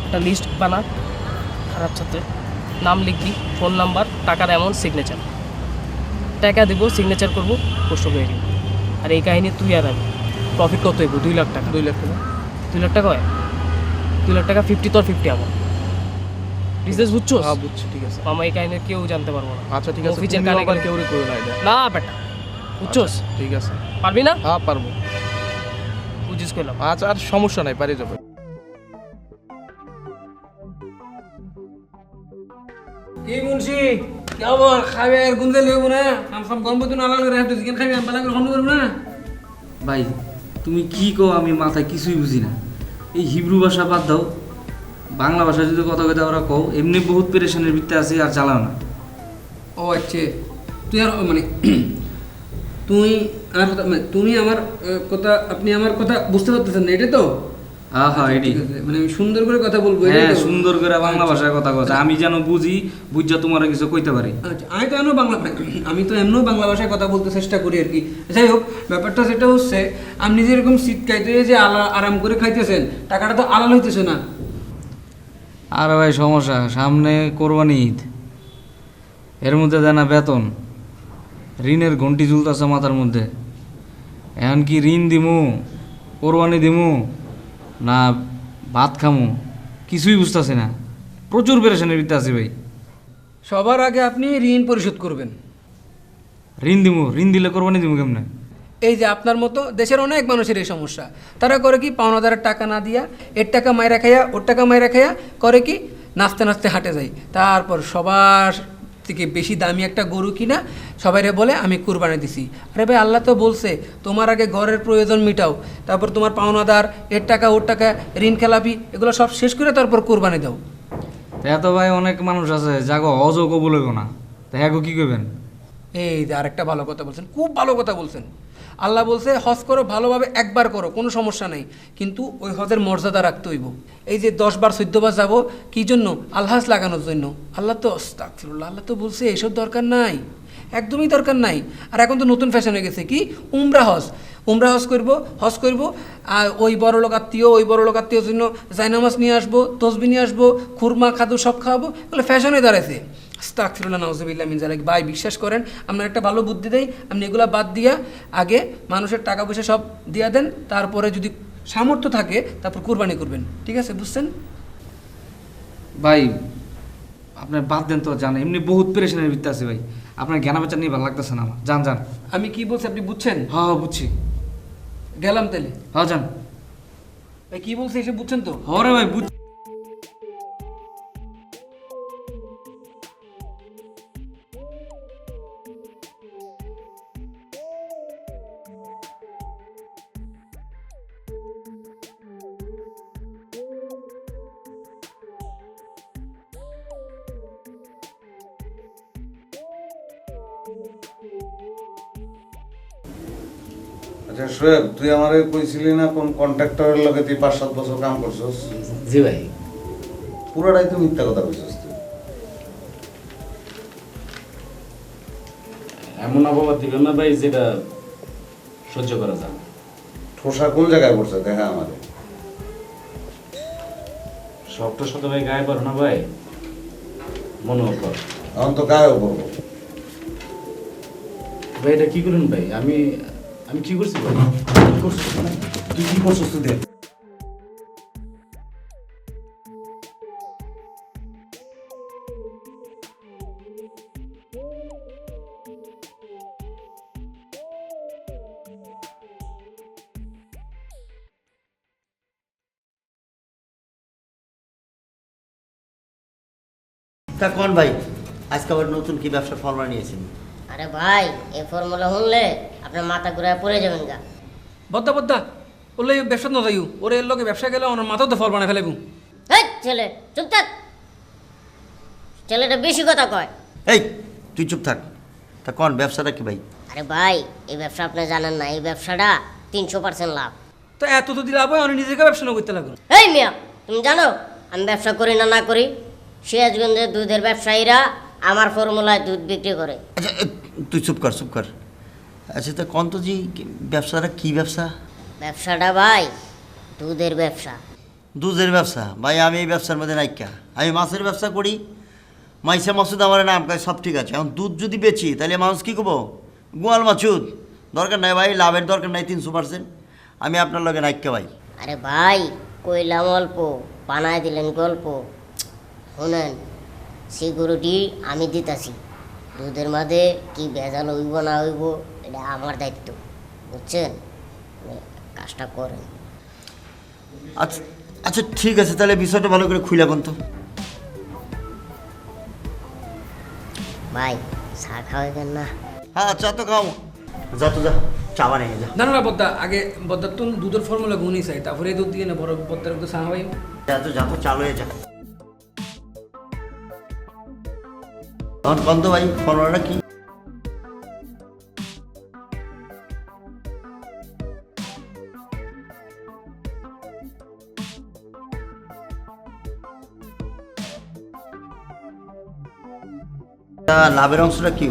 একটা লিস্ট বানা, খারাপ ছাত্রের নাম লিখবি, ফোন নাম্বার, টাকার অ্যামাউন্ট, সিগনেচার। টাকা দেবো, সিগনেচার করবো, পোস্ট হয়ে গেল। আর এই কাহিনী তুই আর আমি, প্রফিট কত হইব? 2 লাখ টাকা। 2 লাখ টাকা। 2 লাখ টাকা হয়? 2 লাখ টাকা 50 তোর 50 আমার। বিজনেস বুঝছো? হ্যাঁ বুঝছি, ঠিক আছে। মামা এই কাহিনী কেউ জানতে পারবো না। আচ্ছা ঠিক আছে, অফিসের তুমি কানে আবার কানে কেউ করে না এটা। না বেটা, বুঝছোস? ঠিক আছে, পারবি না? হ্যাঁ পারবো। বুঝিস কইলাম। আচ্ছা, আর সমস্যা নাই, পারি যাবে। কি মুন্সি কি খবর? খাবে আর গুনতে লিব না, আম সব গম্ব তুন আলাল করে হাঁটু চিকেন খাবি, আম পালা করে খন্ড করব না। ভাই তুমি কি কও আমি মাথায় কিছুই বুঝি না। এই হিব্রু ভাষা বাদ দাও, বাংলা ভাষা যদি কথা কইতে ওরা কও, এমনি বহুত পেরেশানির ভিত্তি আছে আর চালাও না। ও আচ্ছা, তুই আর মানে তুই আর মানে তুমি আমার কথা, আপনি আমার কথা বুঝতে পারতেছেন না, এটা তো? হ্যাঁ হ্যাঁ এডি, ঠিক আছে, মানে আমি সুন্দর করে কথা বলবো, এটাই হ্যাঁ তো? সুন্দর করে বাংলা আচ্ছা। ভাষায় কথা কথা আমি যেন বুঝি, বুঝা তোমার কিছু কইতে পারি। আচ্ছা, আমি তো এমনও বাংলা আমি তো এমনও বাংলা ভাষায় কথা বলতে চেষ্টা করি আর কি। যাই হোক, ব্যাপারটা যেটা হচ্ছে, আপনি যেরকম শীত খাইতে যে আরাম করে খাইতেছেন, টাকাটা তো আলাল হইতেছে না। আর ভাই সমস্যা, সামনে কোরবানি ঈদ, এর মধ্যে দেয় না বেতন, ঋণের ঘন্টি ঝুলতেছে মাথার মধ্যে। এখন কি ঋণ দিমু, কোরবানি দিমু, না ভাত খামু, কিছুই বুঝতেছি না। প্রচুর পেরেশানির ভিতরে আছি ভাই। সবার আগে আপনি ঋণ পরিশোধ করবেন। ঋণ দিমু, ঋণ দিলে কোরবানি দিমু কেমনে? এই যে আপনার মতো দেশের অনেক মানুষের এই সমস্যা, তারা করে কি পাওনাদারের টাকা না দিয়া এর টাকা মাইরা খাইয়া ওর টাকা মাইরা খাইয়া করে কি নাচতে নাচতে হাঁটে যায়, তারপর সবার থেকে বেশি দামি একটা গরু কিনা সবাইরে বলে আমি কুরবানি দিছি। আরে ভাই, আল্লাহ তো বলছে তোমার আগে ঘরের প্রয়োজন মিটাও, তারপর তোমার পাওনাদার এর টাকা ওর টাকা ঋণ খেলাপি এগুলো সব শেষ করে তারপর কুরবানি দাও। তা এত ভাই অনেক মানুষ আছে যাগো অযোগ্য বলে না, তা হ্যাঁ কি করবেন? এই যে আরেকটা ভালো কথা বলছেন, খুব ভালো কথা বলছেন। আল্লাহ বলছে হজ করো, ভালোভাবে একবার করো, কোনো সমস্যা নেই, কিন্তু ওই হজের মর্যাদা রাখতে হইব। এই যে 10 বার 14 বার যাবো কি জন্য? আলহাজ লাগানোর জন্য। আল্লাহ তো আস্তাগফিরুল্লাহ, আল্লাহ তো বলছে এসব দরকার নাই, একদমই দরকার নাই। আর এখন তো নতুন ফ্যাশন হয়ে গেছে কি উমরা হজ। উমরা হজ করব আর ওই বড় লোক আত্মীয়, ওই বড় লোক আত্মীয়র জন্য জায়নামাজ নিয়ে আসবো, তসবি নিয়ে আসবো, খুরমা খাদু সব খাওয়াবো, এগুলো ফ্যাশনে দাঁড়াইছে। আস্তাগফিরুল্লাহ, নাউজুবিল্লাহ মিন যালিক। ভাই বিশ্বাস করেন, আপনার একটা ভালো বুদ্ধি দেই, আপনি এগুলা বাদ দিয়া আগে মানুষের টাকা পয়সা সব দিয়া দেন, তারপরে যদি সামর্থ্য থাকে তারপর কুরবানি করবেন, ঠিক আছে? বুঝছেন ভাই আপনার বাদ দেন তো, জান এমনি বহুত পেরেশানির ভিতরে আছে ভাই। আপনার জ্ঞানা বেচা নিয়ে ভালো লাগতেছে না আমার, যান যান। আমি কি বলছি আপনি বুঝছেন? হ্যাঁ হ্যাঁ বুঝছি, গেলাম তাহলে। হ্যাঁ যান। ভাই কি বলছি এসে বুঝছেন তো? হরে ভাই বুঝ আচ্ছা শোয়েব, তুই আমারে কইছিলি না কোন কন্ট্রাক্টরের লগে তুই 5-7 বছর কাম করছস? জি ভাই। পুরাটাই তো মিথ্যা কথা কইছস তুই। এমন অপবাদ দিবেন না ভাই যেটা সহ্য করা যায় না। ঠোসা কোন জায়গায় পড়ছে দেখা আমারে। সবটার সাথে ভাই গায়ে পারো না ভাই, মনে কর এখন তো গায়েও পড়বো। ভাই এটা কি করেন ভাই? আমি আমি কি করছি ভাই? কি করছিস? তুই কি করছিস তুই দেখ। তা কোন ভাই, আজকে আবার নতুন কি ব্যবসা ফর্মুলা নিয়েছেন? আরে ভাই, এই ফর্মুলা শুনলে আপনার মাথা ঘুরায় পড়ে যাবেন গা। বদ্দা বদ্দা বললে ব্যবসা না যাইও, ওরে এর লোকে ব্যবসা গেলে ওনার মাথাও তো ফল বানায় ফেলাইবো। এই ছেলে চুপ থাক, ছেলেটা বেশি কথা কয়। এই তুই চুপ থাক। তা কোন ব্যবসাটা কি ভাই? আরে ভাই, এই ব্যবসা আপনি জানেন না, এই ব্যবসাটা 300% লাভ। তো এত তো দিলে আবার উনি নিজেকে ব্যবসা না করতে লাগলো। এই মিয়া, তুমি জানো আমি ব্যবসা করি না না করি? সিরাজগঞ্জের দুধের ব্যবসায়ীরা আমার ফর্মুলায় দুধ বিক্রি করে। আচ্ছা তুই চুপ কর চুপ কর। আচ্ছা তা কোন তো জি ব্যবসাটা কি ব্যবসা? ব্যবসাটা ভাই দুধের ব্যবসা। দুধের ব্যবসা ভাই, আমি এই ব্যবসার মধ্যে নাইকা। আমি মাছের ব্যবসা করি, মাইসা মাসুদ আমার নাম কাজ সব ঠিক আছে। এখন দুধ যদি বেচি তাহলে মানুষ কী করবো? গোয়াল মাছুদ দরকার নাই ভাই, লাভের দরকার নাই 300%। আমি আপনার লগে নাইকা ভাই। আরে ভাই কইলাম অল্প, বানায় দিলেন গল্প। শুনেন, সিকিউরিটি আমি দিতাছি, দুধের মাঝে কি ভেজাল হইব না হইব এটা আমার দায়িত্ব, বুঝছেন? মানে কাজটা করেন। আচ্ছা আচ্ছা ঠিক আছে, তাহলে বিষয়টা ভালো করে খুলে এখন তো। ভাই চা খাওয়াইবেন না? হ্যাঁ চা তো খাও, যা তো যা, চা বানিয়ে যা। না না না বদ্দা, আগে বদ্দার তো দুধের ফর্মুলা গুণই চাই, তারপরে দুধ দিয়ে না বড় বদ্দার তো চা ভাই। যা তো চালু হয়ে যা। তখন বন্ধ ভাই, ফর্মুলাটা কি? লাভের অংশটা কি?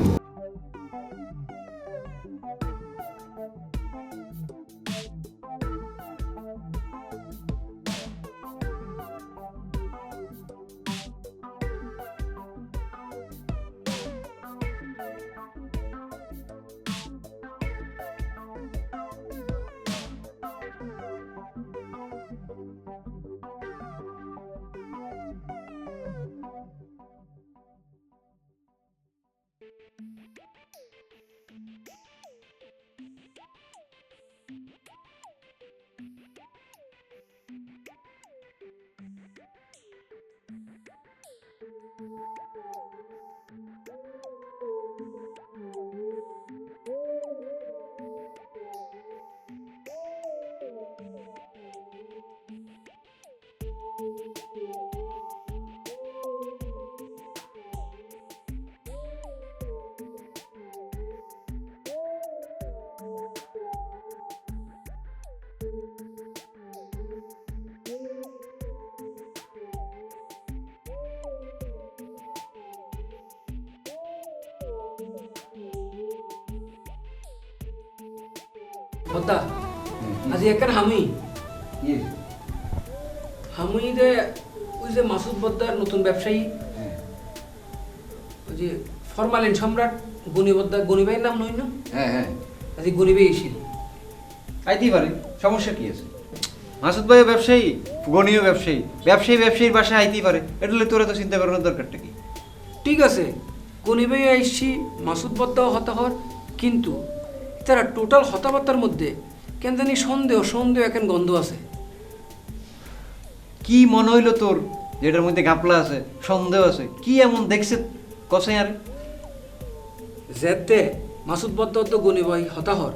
বদ্দা আজি একখান হামুই যে ওই যে মাসুদ বদ্দার নতুন ব্যবসায়ী, ওই যে ফরমালিন সম্রাট গনি বদ্দা, গনি ভাইয়ের নাম নই না? হ্যাঁ হ্যাঁ, আজি গনি ভাই এসেছিল। আইতেই পারে, সমস্যা কি আছে? মাসুদ ভাইও ব্যবসায়ী, গণীয় ব্যবসায়ী, ব্যবসায়ীর বাসায় আইতেই পারে। এটা হলে তোরা তো চিন্তা করার দরকারটা কি? ঠিক আছে, গনি ভাই আইসি, মাসুদ বদ্দাও হতাহর, কিন্তু তারা টোটাল হতাবার্তার মধ্যে কেন জানি সন্দেহ এখন গন্ধ আছে। কি মনে হইলো তোর যেটার মধ্যে গাপলা আছে, সন্দেহ আছে? কি এমন দেখছে কসাই আরে? যেতে মাসুদ বদ্দা তো গনি ভাই হতাহর,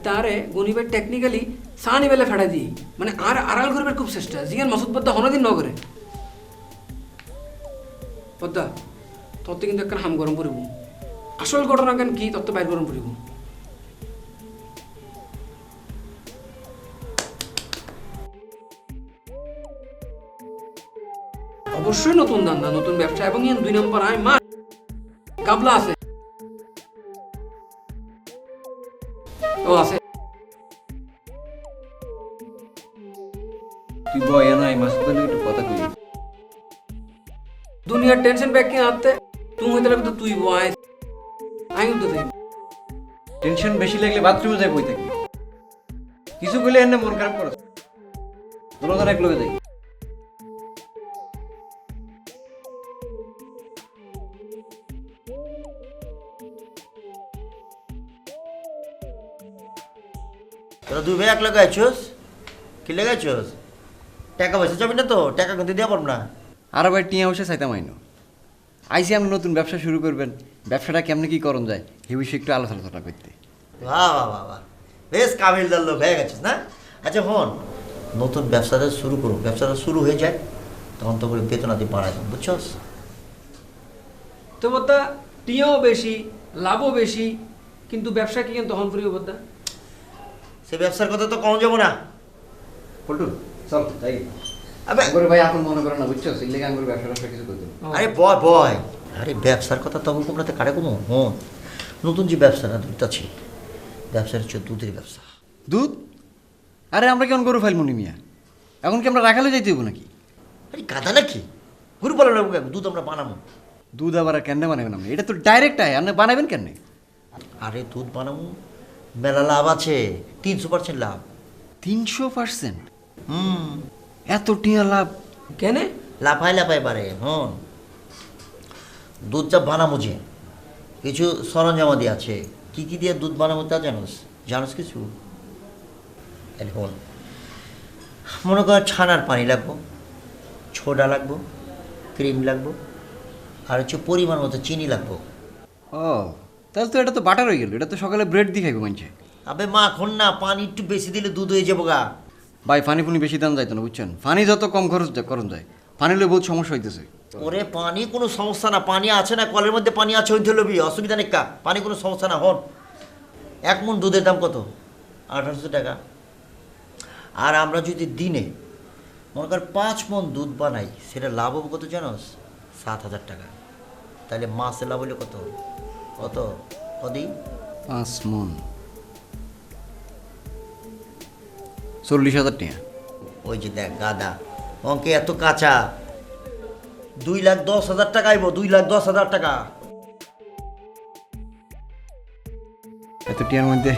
তারে গনি ভাই টেকনিক্যালি সানি বেলে ফেড়া দিই, মানে আর আড়াল করবার খুব চেষ্টা, জিয়ান মাসুদ বদ্দা হনদিন ন করে। বদ্দা তত্ত্বে কিন্তু একটা হাম গরম পড়িব, আসল ঘটনা কেন কি তত্ত্ব বাইর গরম পড়িব। অবশ্যই নতুন ধান্দা, নতুন ব্যবসা, এবং ইয়ান 2 নম্বর আয় মা গাবলা আছে। ও আছে, তুই বয় না, এই মাসুদ ভাই একটু কথা কই। দুনিয়ার টেনশন ব্যাগ কে আনতে তুমি হইতে লাগবে তো তুই বয়, আমি তো থাকি। টেনশন বেশি লাগলে বাথরুমে যাই বই থাকি, কিছু কইলে এনে মন খারাপ করছ। দুজন এক লগে যাই। তোরা দুই ভাই এক লাগাইছোস? কি লাগাইছোস? টাকা পয়সা যাবি না তো? টাকা কিন্তু দিয়ে পারব না। আর ভাই টিয়া বসে চাইতাম আইনো আইসি, আপনি নতুন ব্যবসা শুরু করবেন, ব্যবসাটা কেমনে কি করণ যায় এ বিষয়ে একটু আলোচনা করতে। বাহ বাহ বাহ বাহ, বেশ কাবিলদার লোক হয়ে গেছিস না? আচ্ছা হন, নতুন ব্যবসাটা শুরু করুন, ব্যবসাটা শুরু হয়ে যায় তখন তো করে বেতনাদি বাড়ায় দেন, বুঝছস? তো বদ্দা টিয়াও বেশি, লাভও বেশি, কিন্তু ব্যবসা কি তখন করিব বদ্দা? সে ব্যবসার কথা তো কম যাবো না। পল্টু চল যাই। আবে আঙ্গুর ভাই আপন মনে করে না, বুঝছো? সেই লেগে আঙ্গুর ব্যবসা কিছু করতে। আরে বয় বয়, আরে ব্যবসার কথা তখন তোমরাতে কারে কোনো হন। নতুন যে ব্যবসাটা দুটাছি, ব্যবসার হচ্ছে দুধের ব্যবসা। দুধ? আরে আমরা কেমন গরু ফাইল মনি মিয়া, এখন কি আমরা রাখালে যাইতে হইব নাকি? আরে গাদা নাকি গরু পালন রাখবো কেন? দুধ আমরা বানাবো। দুধ আবার কেন বানাবেন আপনি? এটা তো ডাইরেক্ট আয়, আপনি বানাবেন কেন? আরে দুধ বানাবো, মেলা লাভ আছে, 300% লাভ। 300%? এত টিয়া লাভ কেন? লাফায় পারে। হন দুধ চা বানাবো যে কিছু সরঞ্জামাদি আছে। কি কি দিয়ে দুধ বানাবো তা জানোস কিছু? এখন মনে কর ছানার পানি লাগবো, ছোডা লাগবো, ক্রিম লাগবো, আর হচ্ছে পরিমাণ মতো চিনি লাগবো। ও তাহলে তো এটা তো বাটার হয়ে গেল, এটা তো সকালে ব্রেড দিয়ে খাইবো মানছে। আবে মাখন না, পানি একটু বেশি দিলে দুধ হয়ে যাবো গা। ভাই ফানি ফুনি বেশি দাম যাইতো না, বুঝছেন? ফানি যত কম খরচ করুন যায়, ফানি হলে বহুত সমস্যা হইতেছে। ওরে পানি কোনো সমস্যা না, পানি আছে না, কলের মধ্যে পানি আছে, ওই লবি, অসুবিধা নেই কা, পানি কোনো সমস্যা না। হন 1 মণ দুধের দাম কত? 1800 টাকা। আর আমরা যদি দিনে মনে কর 5 মণ দুধ বানাই, সেটা লাভ হবে কত জানোস? 7000 টাকা। তাহলে মাসে লাভ হলে কত কত কদি? 5 মণ 40,000 টাকা। ওই যে দেখ গাদা, অঙ্কে এত কাঁচা। 2,10,000 টাকা আইব, 2,10,000 টাকা। এত টিয়ার মধ্যে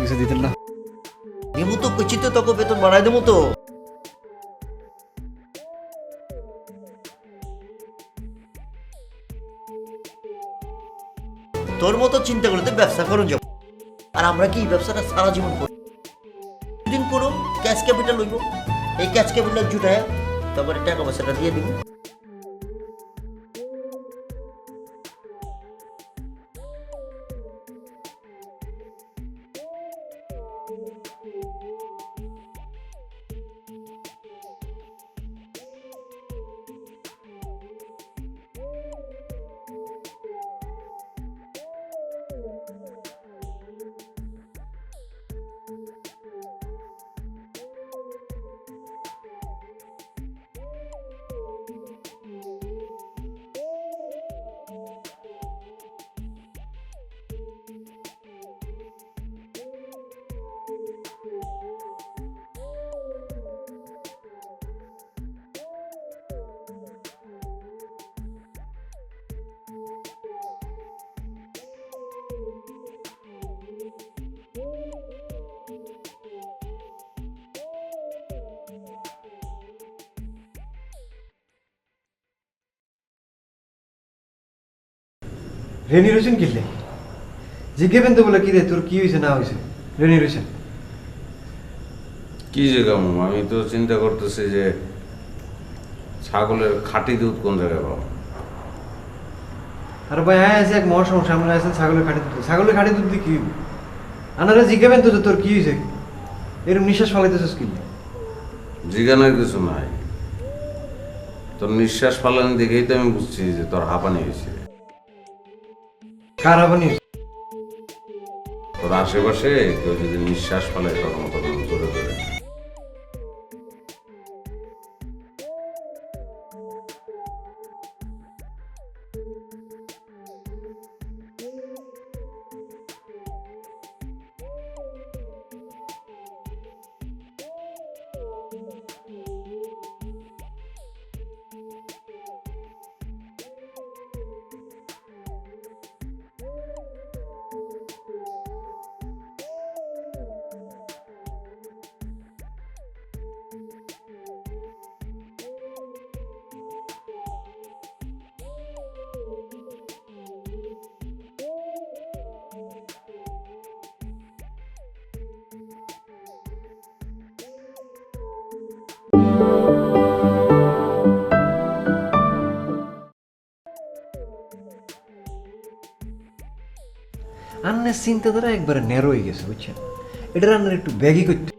কিছু দিতেন না? দেবো তো, কচিতে তোকে বেতন বাড়াই দেবো তো। তোর মতো চিন্তা করলে তো ব্যবসা করুন যাব। আর আমরা কি ব্যবসাটা সারা জীবন করি? দিন করো, ক্যাশ ক্যাপিটাল লইব, এই ক্যাশ ক্যাপিটাল জুটায় তারপরে টাকা পয়সাটা দিয়ে দিব। রেনি রয়েছেন কিনলে জিজ্ঞেবেন তো বলে কি রে তোর কি হয়েছে না হয়েছে? রেনি রয়েছেন কি যে কাম, আমি তো চিন্তা করতেছি যে ছাগলের খাঁটি দুধ কোন জায়গায় পাবো। আর ভাই হ্যাঁ আছে এক মহা সমস্যা, আমরা আছেন ছাগলের খাঁটি দুধ। ছাগলের খাঁটি দুধ দিয়ে কি হইব? আনারা জিজ্ঞেবেন তো যে তোর কি হয়েছে, এরকম নিঃশ্বাস ফালাইতেছিস কিনলে? জিগানোর কিছু নাই, তোর নিঃশ্বাস ফালানি দেখেই তো আমি বুঝছি যে তোর হাঁপানি হয়েছে। কার হাবানি? তোর আশেপাশে কেউ যদি নিঃশ্বাস ফালায় তখন তখন জোরে জোরে। আন্নের চিন্তাধারা একবারে ন্যারো হয়ে গেছে, বুঝছেন? এটা রান্নার একটু ব্যাগই করতে।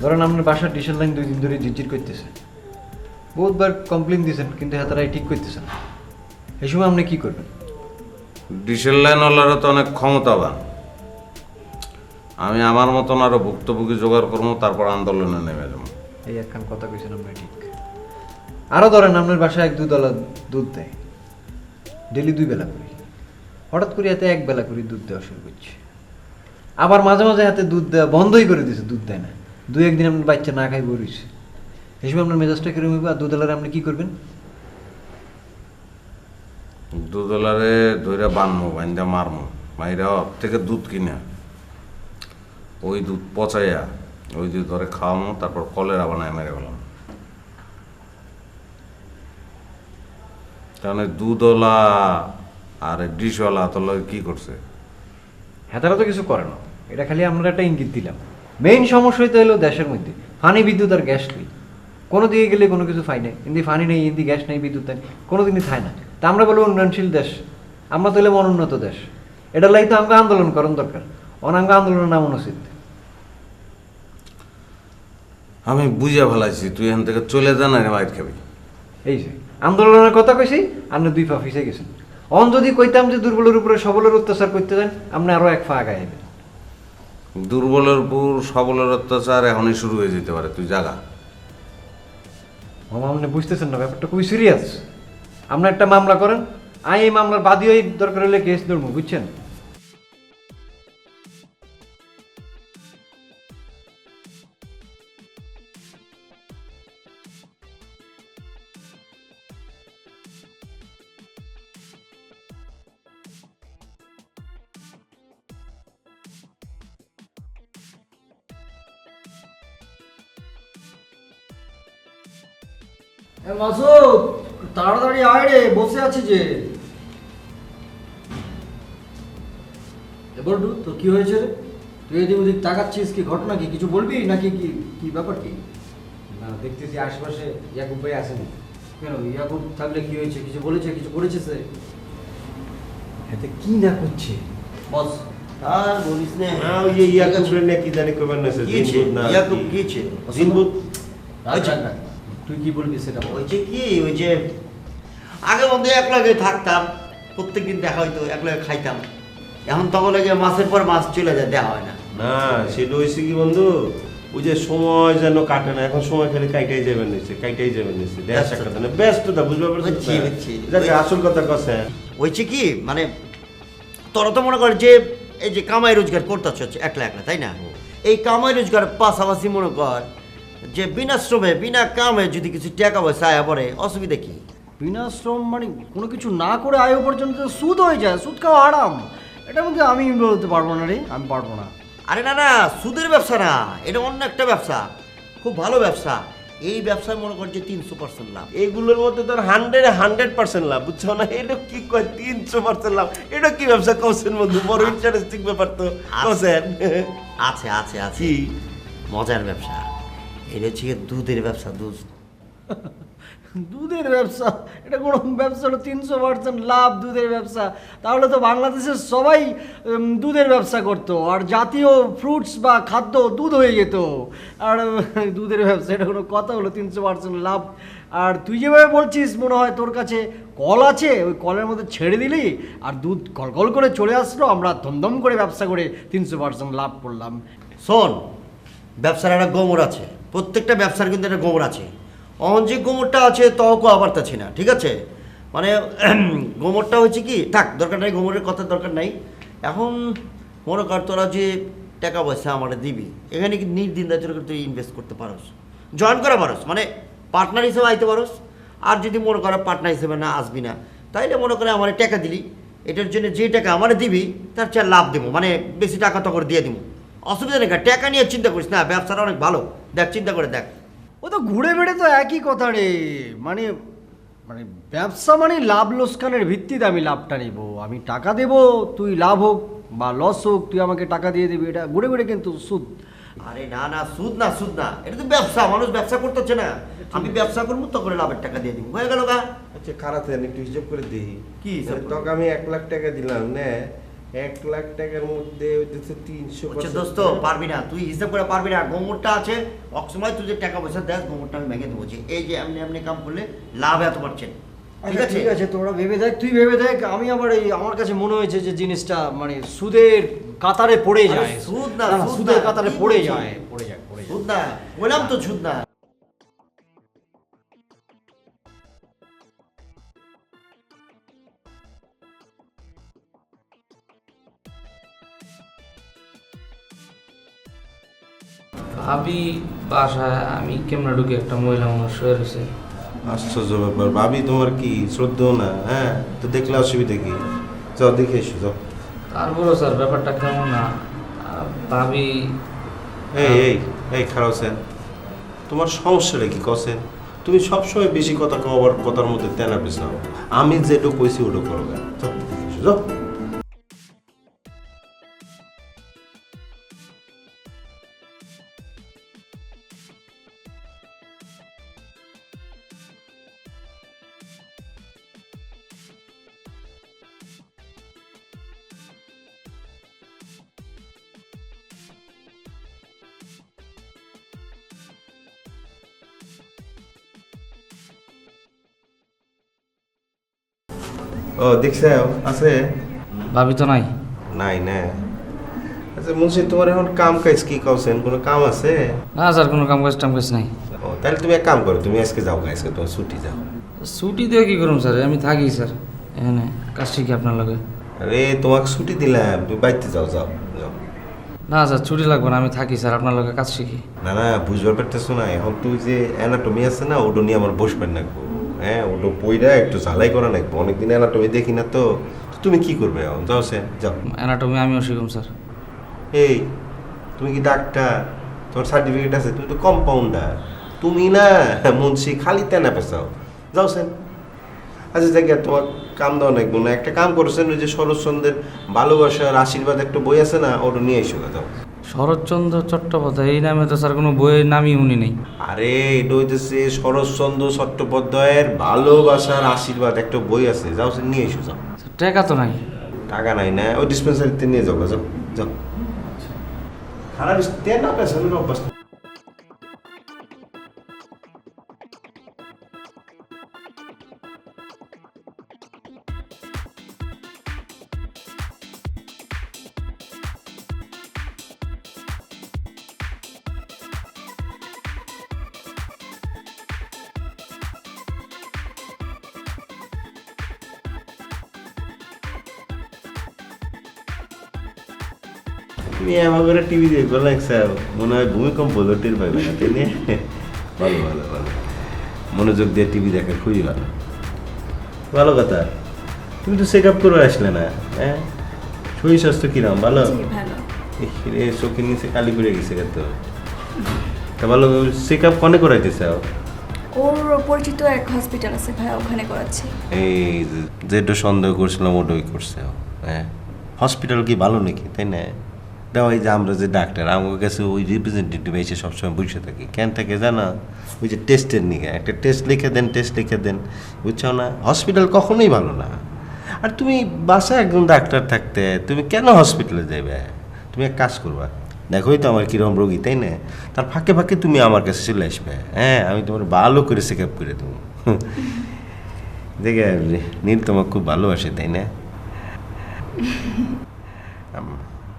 ধরেন আপনার বাসার ডিশের লাইন 2 দিন ধরে ঝিরঝির করতেছে, বহুতবার কমপ্লেন দিয়েছেন কিন্তু হেতারাই ঠিক করতেছেন, এই সময় আপনি কি করবেন? ডিসেল লাইনওয়ালারা তো অনেক ক্ষমতাবান। আমি আমার মতন আরো ভুক্তভোগী জোগাড় করবো, তারপর আন্দোলনে নেমে যাবো। এই একখান কথা কইছেন আপনি ঠিক। আরও ধরেন আপনার বাসায় 1-2 দলা দুধ দেয়, ডেলি 2 বেলা করে, হঠাৎ করে হাতে 1 বেলা করে দুধ দেওয়া শুরু করছে, আবার মাঝে মাঝে হাতে দুধ দেওয়া বন্ধই করে দিয়েছে, দুধ দেয় না, 2-1 দিন আপনার বাচ্চা না খাই বলিছে, এই সময় আপনার মেজাজটা কিরকম হইবে? আর 2 দলারে আপনি কি করবেন? দুধওয়ালারে ধইরা বানমো, বাইন্দা মারমো, মাইরা ওর থেকে দুধ কিনা ওই দুধ পচাইয়া ওই দুধ ধরে খাওয়ামো, তারপর কলেরা বানায় মেরে গেলাম। কারণ দুধওয়ালা আর ডিশওয়ালা তোর কি করছে? হেতারা তো কিছু করে না, এটা খালি আমরা একটা ইঙ্গিত দিলাম। মেইন সমস্যা হইতে হলো দেশের মধ্যে ফানি, বিদ্যুৎ আর গ্যাস নেই। কোনো দিকে গেলে কোনো কিছু ফাই নাই, ইন্দি ফানি নেই, ইন্দি গ্যাস নেই, বিদ্যুৎ নেই, কোনো দিনই থায় না। তা আমরা বলবো উন্নয়নশীল দেশ, আমরা তো হলে অনুন্নত দেশ। এটা লাগি তো আমাকে আন্দোলন করার দরকার, অনাঙ্গ আন্দোলনের নাম অনুচিত। আমি বুঝা ফেলাইছি, তুই এখান থেকে চলে যা, না মাইর খাবি। এই যে আন্দোলনের কথা কইছি, আপনি 2 পা ফিসে গেছেন। অন যদি কইতাম যে দুর্বলের উপরে সবলের অত্যাচার করতে যান, আপনি আরো 1 পা আগায় যাবেন। দুর্বলের উপর সবলের অত্যাচার এখনই শুরু হয়ে যেতে পারে, তুই জাগা। মামা আপনি বুঝতেছেন না, ব্যাপারটা খুবই সিরিয়াস। আপনি একটা মামলা করেন, আমি এই মামলার বাদী হয়ে দরকার হলে কেস ধরবো, বুঝছেন? মাসুদ, তাড়াতাড়ি আয় রে, বসে আছি যে। এবার তোর কি হয়েছে রে? তুই এদিক ওদিক তাকাচ্ছিস, কি ঘটনা? কি কিছু বলবি নাকি? কি কি ব্যাপার কি? না, দেখতেছি আশেপাশে ইয়াকুব ভাই আসেনি। কেন ইয়াকুব থাকলে কি হয়েছে? কিছু বলেছে, কিছু করেছে সে? এতে কি না করছে বস। আর বলিস না, ওই যে ইয়াকুবের না কি জানি কবার না, কি ছে? ইয়াকুব কি ছে? দিনবুত তুই কি বলবি সেটা বল। ওই যে কি, ওই যে আগে মধ্যে এক লগে থাকতাম, প্রত্যেকদিন দেখা হইতো, এক লগে খাইতাম। এখন তখন ওই যে মাসের পর মাস চলে যায়, দেখা হয় না। না, সেটা হয়েছে কি বন্ধু, ওই যে সময় যেন কাটে না, এখন সময় খালি কাইটাই যাবেন নিচ্ছে, কাইটাই যাবেন নিচ্ছে, দেশ একটা না ব্যস্ততা, বুঝতে পারছিস? বুঝছি, বুঝছি। যাকে আসল কথা কছে হয়েছে কি, মানে তোরা তো মনে কর যে এই যে কামাই রোজগার করতেছ একলা একলা, তাই না? এই কামাই রোজগার পাশাপাশি মনে কর যে বিনা শ্রমে বিনা কামে যদি কিছু টাকা পয়সা আয়া পড়ে, অসুবিধা কি? বিনা শ্রম মানে কোনো কিছু না করে আয় পর্যন্ত সুদ হয়ে যায়, সুদ খাওয়া আরাম। এটার মধ্যে আমি বলতে পারবো না রে, আমি পারবো না। আরে না না, সুদের ব্যবসা না, এটা অন্য একটা ব্যবসা, খুব ভালো ব্যবসা। এই ব্যবসায় মনে কর যে 300% লাভ। এইগুলোর মধ্যে তোর 100% লাভ, বুঝছো না? এটা কি কয় 300% লাভ? এটা কি ব্যবসা কৌশল মধ্যে বড় ইন্টারেস্টিং ব্যাপার তো কৌশল। আছে আছে আছে, মজার ব্যবসা। এটা হচ্ছে দুধের ব্যবসা, দুধ। দুধের ব্যবসা? এটা কোনো ব্যবসা হলো? 300% লাভ দুধের ব্যবসা? তাহলে তো বাংলাদেশের সবাই দুধের ব্যবসা করতো, আর জাতীয় ফ্রুটস বা খাদ্য দুধ হয়ে যেত। আর দুধের ব্যবসা, এটা কোনো কথা হলো? 300% লাভ। আর তুই যেভাবে বলছিস, মনে হয় তোর কাছে কল আছে, ওই কলের মধ্যে ছেড়ে দিলি আর দুধ গল করে চলে আসলো, আমরা ধমধম করে ব্যবসা করে 300% লাভ করলাম। শোন, ব্যবসার একটা গোমর আছে, প্রত্যেকটা ব্যবসার কিন্তু একটা গোমর আছে। অন যে গোমরটা আছে তও আবার তাছি না, ঠিক আছে? মানে গোমরটা হচ্ছে কি, থাক, দরকার নাই, গোমরের কথা দরকার নাই। এখন মনে কর তোরা যে টাকা পয়সা আমার দিবি, এখানে কি নির্দিন্দার তুই ইনভেস্ট করতে পারস, জয়েন করা পারস, মানে পার্টনার হিসেবে আইতে পারস। আর যদি মনে করো পার্টনার হিসেবে না আসবি না, তাইলে মনে করে আমার টাকা দিলি, এটার জন্য যে টাকা আমার দিবি তার চেয়ে লাভ দেবো, মানে বেশি টাকা তো করে দিয়ে দিব, অসুবিধা নেই। টাকা নিয়ে চিন্তা করিস না, ব্যবসাটা অনেক ভালো, দেখ, চিন্তা করে দেখ। ও তো ঘুরে বেড়ে তো একই কথা রে। মানে মানে ব্যবসা মানে লাভ লোকসানের ভিত্তিতে আমি লাভটা নিব, আমি টাকা দেব, তুই লাভ হোক বা লস হোক তুই আমাকে টাকা দিয়ে দিবি, এটা ঘুরে বেড়ে কিন্তু সুদ। আরে না না, সুদ না, সুদ না, এটা তো ব্যবসা, মানুষ ব্যবসা করতেছে না, আমি ব্যবসা করবো তো করে লাভের টাকা দিয়ে দিব, হয়ে গেল গা। আচ্ছা খারাপ, একটু হিসাব করে দিই। কি হিসাব? তোকে আমি 1 লাখ টাকা দিলাম, নে 1 লাখ টাকার মধ্যে হইতেছে 300 আচ্ছা দোস্ত পারবি না, তুই হিসাব করে পারবি না। গোমরটা আছে, অসময় তুই যে টাকা পয়সা দেস গোমরটা আমি ভেঙে দেবো, যে এই যে এমনি এমনি কাম করলে লাভ এত পাচ্ছেন। ঠিক আছে ঠিক আছে, তোরা ভেবে দেখ, তুই ভেবে দেখ। আমি আবার এই আমার কাছে মনে হয়েছে যে জিনিসটা মানে সুদের কাতারে পড়ে যায়। সুদ না, সুদ সুদের না, কাতারে কি পড়ে বলছিস? যায়, পড়ে যায়। সুদ না, বললাম তো সুদ না। ভাবি বাসায়, আমি কেমন ঢুকে একটা মহিলা মানুষ হয়ে রয়েছে। আশ্চর্য ব্যাপার, ভাবি তোমার কি শ্রদ্ধেও না? হ্যাঁ, তো দেখলে অসুবিধা কি? যাও দেখে এসো, যাও। তারপরও স্যার ব্যাপারটা কেমন না, ভাবি এই এই এই খারাপ সেন, তোমার সমস্যাটা কি কছেন? তুমি সবসময় বেশি কথা কবার কথার মধ্যে তেনা পেছাও। আমি যেটা কইছি ওটা করো। যাও দেখে এসো, যাও। ও দেখছে আছে? ভাবি তো নাই। নাই না? আচ্ছা মুন্সি, তোমার এখন কাম কাজ কি কছেন? কোনো কাম আছে? না স্যার, কোনো কাম কাজ টাম কাজ নাই। ও তাহলে তুমি এক কাম করো, তুমি আজকে যাও, আজকে তোমার ছুটি, যাও। ছুটি দিয়ে কি করুন স্যার, আমি থাকি স্যার এখানে, কাজ শিখি আপনার লগে। আরে তোমাকে ছুটি দিলাম, তুমি বাড়িতে যাও, যাও যাও। না স্যার, ছুটি লাগবে না, আমি থাকি স্যার আপনার লগে কাজ শিখি। না না, বুঝবার পারতেছো না, এখন তুই যে অ্যানাটমি আছে না, ওটা নিয়ে আমার বসবেন নাকবো। হ্যাঁ, ওটা পইরা একটু ঝালাই করা নাকবো, অনেকদিন অ্যানাটমি দেখি না তো। তুমি কি করবে এখন? যাও সে, যাও। অ্যানাটমি আমিও শিখুম স্যার। এই তুমি কি ডাক্তার? তোমার সার্টিফিকেট আছে? তুমি তো কম্পাউন্ডার। তুমি না মুন্সি, খালি তেনা পেছাও। যাও সেন। আচ্ছা জায়গা তোমার কাম দেওয়া নাকবো না, একটা কাম করেছেন, ওই যে শরৎচন্দ্রের ভালোবাসার আশীর্বাদ একটা বই আছে না, ওটা নিয়ে এসো। যাও। শরৎচন্দ্র চট্টোপাধ্যায়, এই নামে তো স্যার কোনো বইয়ের নামই উনি নেই। আরে এটা হইতেছে শরৎচন্দ্র চট্টোপাধ্যায়ের ভালোবাসার আশীর্বাদ একটা বই আছে, যাও সে নিয়ে এসো। যাও। টাকা তো নাই। টাকা নাই না? ওই ডিসপেন্সারিতে নিয়ে যাও, যাও যাও। খারাপ তেনা পেছানোর অভ্যাস। তুমি এমন করে টিভি দেখো লাগছে, মনে হয় ভূমিকম্প হলো, টের পাইবে না, তাই নিয়ে ভালো ভালো ভালো, মনোযোগ দিয়ে টিভি দেখা খুবই ভালো। ভালো কথা, তুমি তো চেক আপ করে আসলে না? হ্যাঁ, শরীর স্বাস্থ্য কিরম? ভালো? রে চোখের নিচে কালি পড়ে গেছে তো। তা ভালো, চেক আপ কনে করাইতেছে? ওর পরিচিত এক হসপিটাল আছে ভাই, ওখানে করাচ্ছি। এই যেটা সন্দেহ করছিলাম ওটাই করছে। হ্যাঁ, হসপিটাল কি ভালো নাকি? তাই না? দেওয়া, এই যে আমরা যে ডাক্তার, আমার কাছে ওই রিপ্রেজেন্টেটিভ এসে সবসময় বসে থাকি, কেন থাকে জানা? ওই যে টেস্টের নিকে একটা টেস্ট লিখে দেন, টেস্ট লিখে দেন, বুঝছো না? হসপিটাল কখনোই ভালো না। আর তুমি বাসায় একজন ডাক্তার থাকতে তুমি কেন হসপিটালে যাবে? তুমি এক কাজ করবা, দেখোই তো আমার কীরকম রোগী, তাই না? তার ফাঁকে ফাঁকে তুমি আমার কাছে চলে আসবে। হ্যাঁ, আমি তোমার ভালো করে চেক আপ করে দেবো। দেখে নীল তোমাকে খুব ভালোবাসে, তাই না?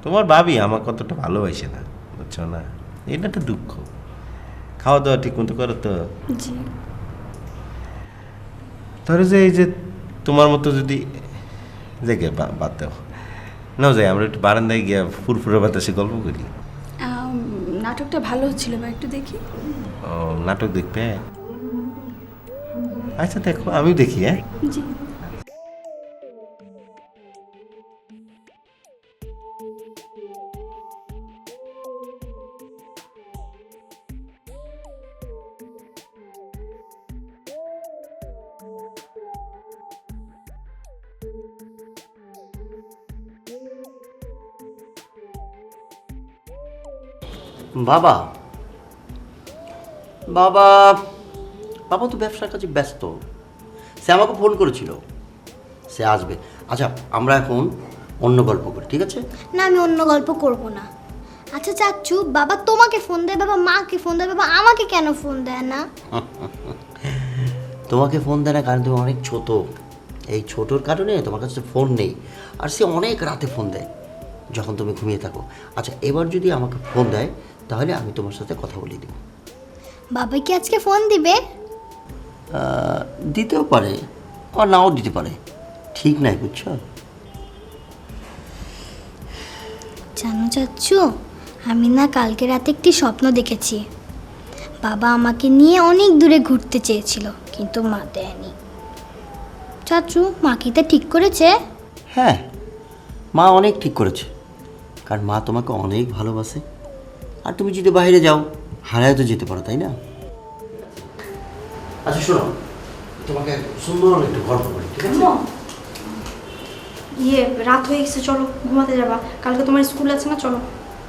তোমার ভাবি আমার কতটা ভালোবাসে না, বুঝছো না? এটা একটা দুঃখ। খাওয়া দাওয়া ঠিক মতো করো তো? জি। ধরো যে এই যে তোমার মতো যদি দেখে বাদ দাও না, যাই আমরা একটু বারান্দায় গিয়ে ফুরফুরে বাতাসে গল্প করি। নাটকটা ভালো হচ্ছিল বা একটু দেখি। ও, নাটক দেখবে? আচ্ছা দেখো, আমিও দেখি। হ্যাঁ জি। বাবা বাবা বাবা তো ব্যবসার কাজে ব্যস্ত। সে আমাকে ফোন করেছিল, সে আসবে। আচ্ছা, আমরা এখন অন্য গল্প করি, ঠিক আছে? না, আমি অন্য গল্প করব না। আচ্ছা চাচ্চু, বাবা তোমাকে ফোন দেয়, বাবা মাকে ফোন দেয়, বাবা আমাকে কেন ফোন দেয় না? তোমাকে ফোন দেয় না কারণ তুমি অনেক ছোট। এই ছোটোর কারণে তোমার কাছে ফোন নেই, আর সে অনেক রাতে ফোন দেয় যখন তুমি ঘুমিয়ে থাকো। আচ্ছা, এবার যদি আমাকে ফোন দেয় তাহলে আমি তোমার সাথে কথা বলিয়ে দেবো। বাবা কি আজকে ফোন দিবে? দিতেও পারে আর নাও দিতে পারে, ঠিক নাই, বুঝছো? জানো চাচ্চু, আমি না কালকে রাতে একটি স্বপ্ন দেখেছি। বাবা আমাকে নিয়ে অনেক দূরে ঘুরতে চেয়েছিল, কিন্তু মা দেয়নি। চাচু, মা কি তা ঠিক করেছে? হ্যাঁ, মা অনেক ঠিক করেছে, কারণ মা তোমাকে অনেক ভালোবাসে। আর তুমি যদি বাইরে যাও হারায় তো যেতে পারো, তাই না? আচ্ছা শোনো, তোমাকে সুন্দর একটু গল্প করি, ঠিক আছে? রাত হয়ে গেছে, চলো ঘুমাতে যাবা, কালকে তোমার স্কুল আছে না, চলো।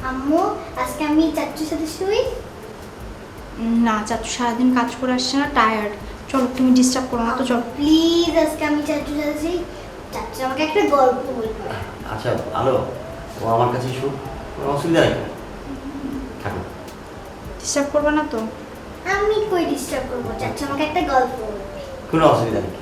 আম্মু, আজকে আমি চাচুর সাথে শুই? না, চাচু সারাদিন কাজ করে আসছে না, টায়ার্ড। চলো, তুমি ডিস্টার্ব করো না তো, চলো প্লিজ, আজকে আমি চাচুর সাথে শুই। চাচু আমাকে একটা গল্প বলবে। আচ্ছা ভালো, ও আমার কাছে শুন, কোনো অসুবিধা নেই, থাকো। ডিস্টার্ব করবে না তো? আমি কই ডিস্টার্ব করবো, চাচু আমাকে একটা গল্প বলবে। কোনো অসুবিধা নেই।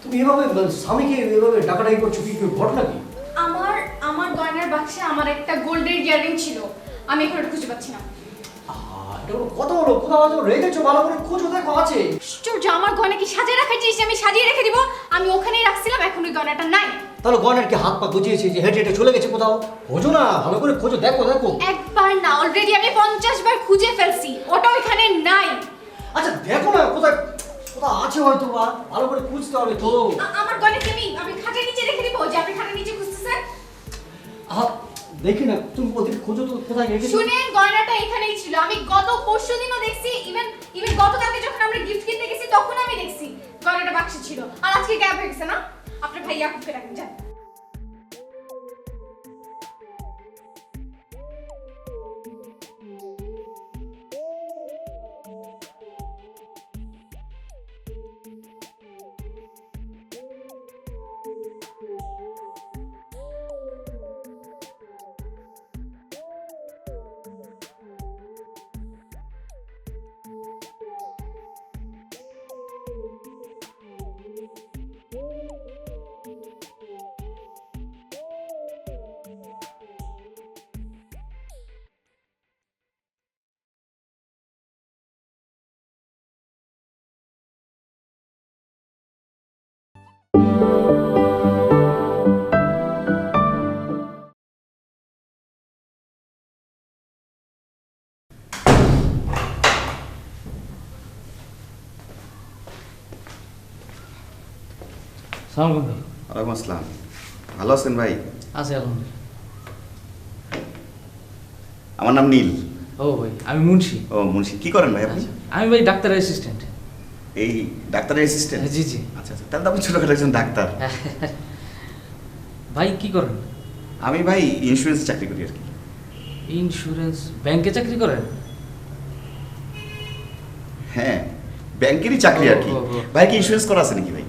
তুমি এভাবে স্বামীকে এভাবে ডাকাডাকি করছো, কি ঘটনা কি? আমার গয়নার বাক্সে আমার একটা গোল্ডের ইয়াররিং ছিল, আমি এখন এটা খুঁজে পাচ্ছি না। এটা কোনো কথা হলো? কোথাও হয়তো রেখেছো, ভালো করে খোঁজো, দেখো আছে। আশ্চর্য, আমার গয়না কি সাজিয়ে রাখার জিনিস আমি সাজিয়ে রেখে দিব? আমি ওখানেই রাখছিলাম, এখন ওই গয়নাটা নাই। তাহলে গয়নার কি হাত পা গুজিয়েছে যে হেঁটে হেঁটে চলে গেছে কোথাও? খোঁজো না, ভালো করে খোঁজো, দেখো দেখো। একবার না, অলরেডি আমি 50 বার খুঁজে ফেলছি, ওটা ওইখানে নাই। আচ্ছা দেখো না, কোথায় কোথাও আছে হয়তো, বা ভালো করে খুঁজতে হবে তো। আমার গয়না কি আমি খাটের নিচে রেখে দিব, যে আপনি খাটের নিচে খুঁজতেছেন? দেখি না, তুমি ওদিকে খোঁজো তো, কোথায় রেখেছো? শুনেন, গয়নাটা এখানেই ছিল, আমি গত পরশুদিনও দেখছি, ইভেন গতকালকে যখন আমরা গিফট কিনতে গেছি তখন আমি দেখছি গয়নাটা বাক্সে ছিল, আর আজকে গ্যাপ হয়ে গেছে না? আপনার ভাই ইয়াকুবকে রাখেন, যান। সালাম ভাই। ওয়ালাইকুম আসসালাম। ভালো আছেন ভাই? আছে আলহামদুলিল্লাহ। আমার নাম নীল। ও ভাই, আমি মুন্সি। ও মুন্সি, কি করেন ভাই আপনি? আমি ভাই ডাক্তারের অ্যাসিস্ট্যান্ট। এই ডাক্তারের অ্যাসিস্ট্যান্ট? জি জি। আচ্ছা আচ্ছা, তাহলে তো আপনি ছোটখাটো একজন ডাক্তার। ভাই কি করেন? আমি ভাই ইন্স্যুরেন্স চাকরি করি আর কি। ইন্স্যুরেন্স ব্যাংকে চাকরি করেন? হ্যাঁ, ব্যাংকেরই চাকরি আর কি। ও, ও, ও। ভাই কি ইন্স্যুরেন্স করা আছে নাকি ভাই?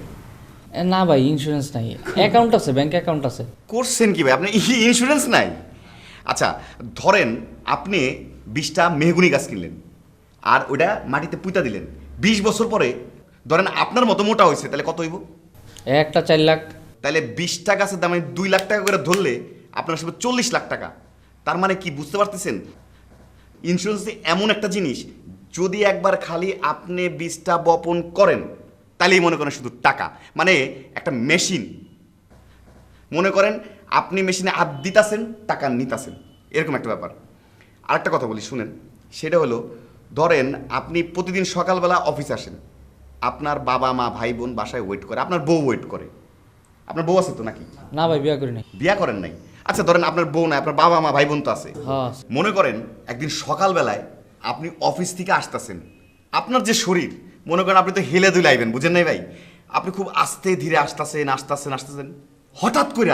না ভাই, ইন্স্যুরেন্স নাই। অ্যাকাউন্ট আছে, ব্যাংক অ্যাকাউন্ট আছে। করছেন কি ভাই আপনি? ইন্স্যুরেন্স নাই? আচ্ছা ধরেন আপনি 20টা মেহগুনি গাছ কিনলেন আর ওটা মাটিতে পুঁতা দিলেন, 20 বছর পরে ধরেন আপনার মতো মোটা হয়েছে, তাহলে কত হইব? একটা 4 লাখ। তাহলে 20টা গাছের দামে 2 লাখ টাকা করে ধরলে আপনার সঙ্গে 40 লাখ টাকা। তার মানে কি বুঝতে পারতেছেন? ইন্স্যুরেন্স এমন একটা জিনিস, যদি একবার খালি আপনি বীজটা বপন করেন তাহলেই মনে করেন শুধু টাকা, মানে একটা মেশিন। মনে করেন আপনি মেশিনে হাত দিতাছেন, টাকা নিতাছেন, এরকম একটা ব্যাপার। আরেকটা কথা বলি শুনেন, সেটা হলো ধরেন আপনি প্রতিদিন সকালবেলা অফিসে আসেন, আপনার বাবা মা ভাই বোন বাসায় ওয়েট করে, আপনার বউ ওয়েট করে। আপনার বউ আছে তো নাকি? না ভাই, বিয়ে করি নাই। বিয়া করেন নাই? আচ্ছা ধরেন আপনার বউ নাই, আপনার বাবা মা ভাই বোন তো আছে। হ্যাঁ। মনে করেন একদিন সকালবেলায় আপনি অফিস থেকে আসতেছেন, আপনার যে শরীর, মনে করেন আপনি তো হেলে দুলে আইবেন, বুঝেন নাই ভাই? আপনি খুব আস্তে ধীরে আসতেছেন, হঠাৎ করে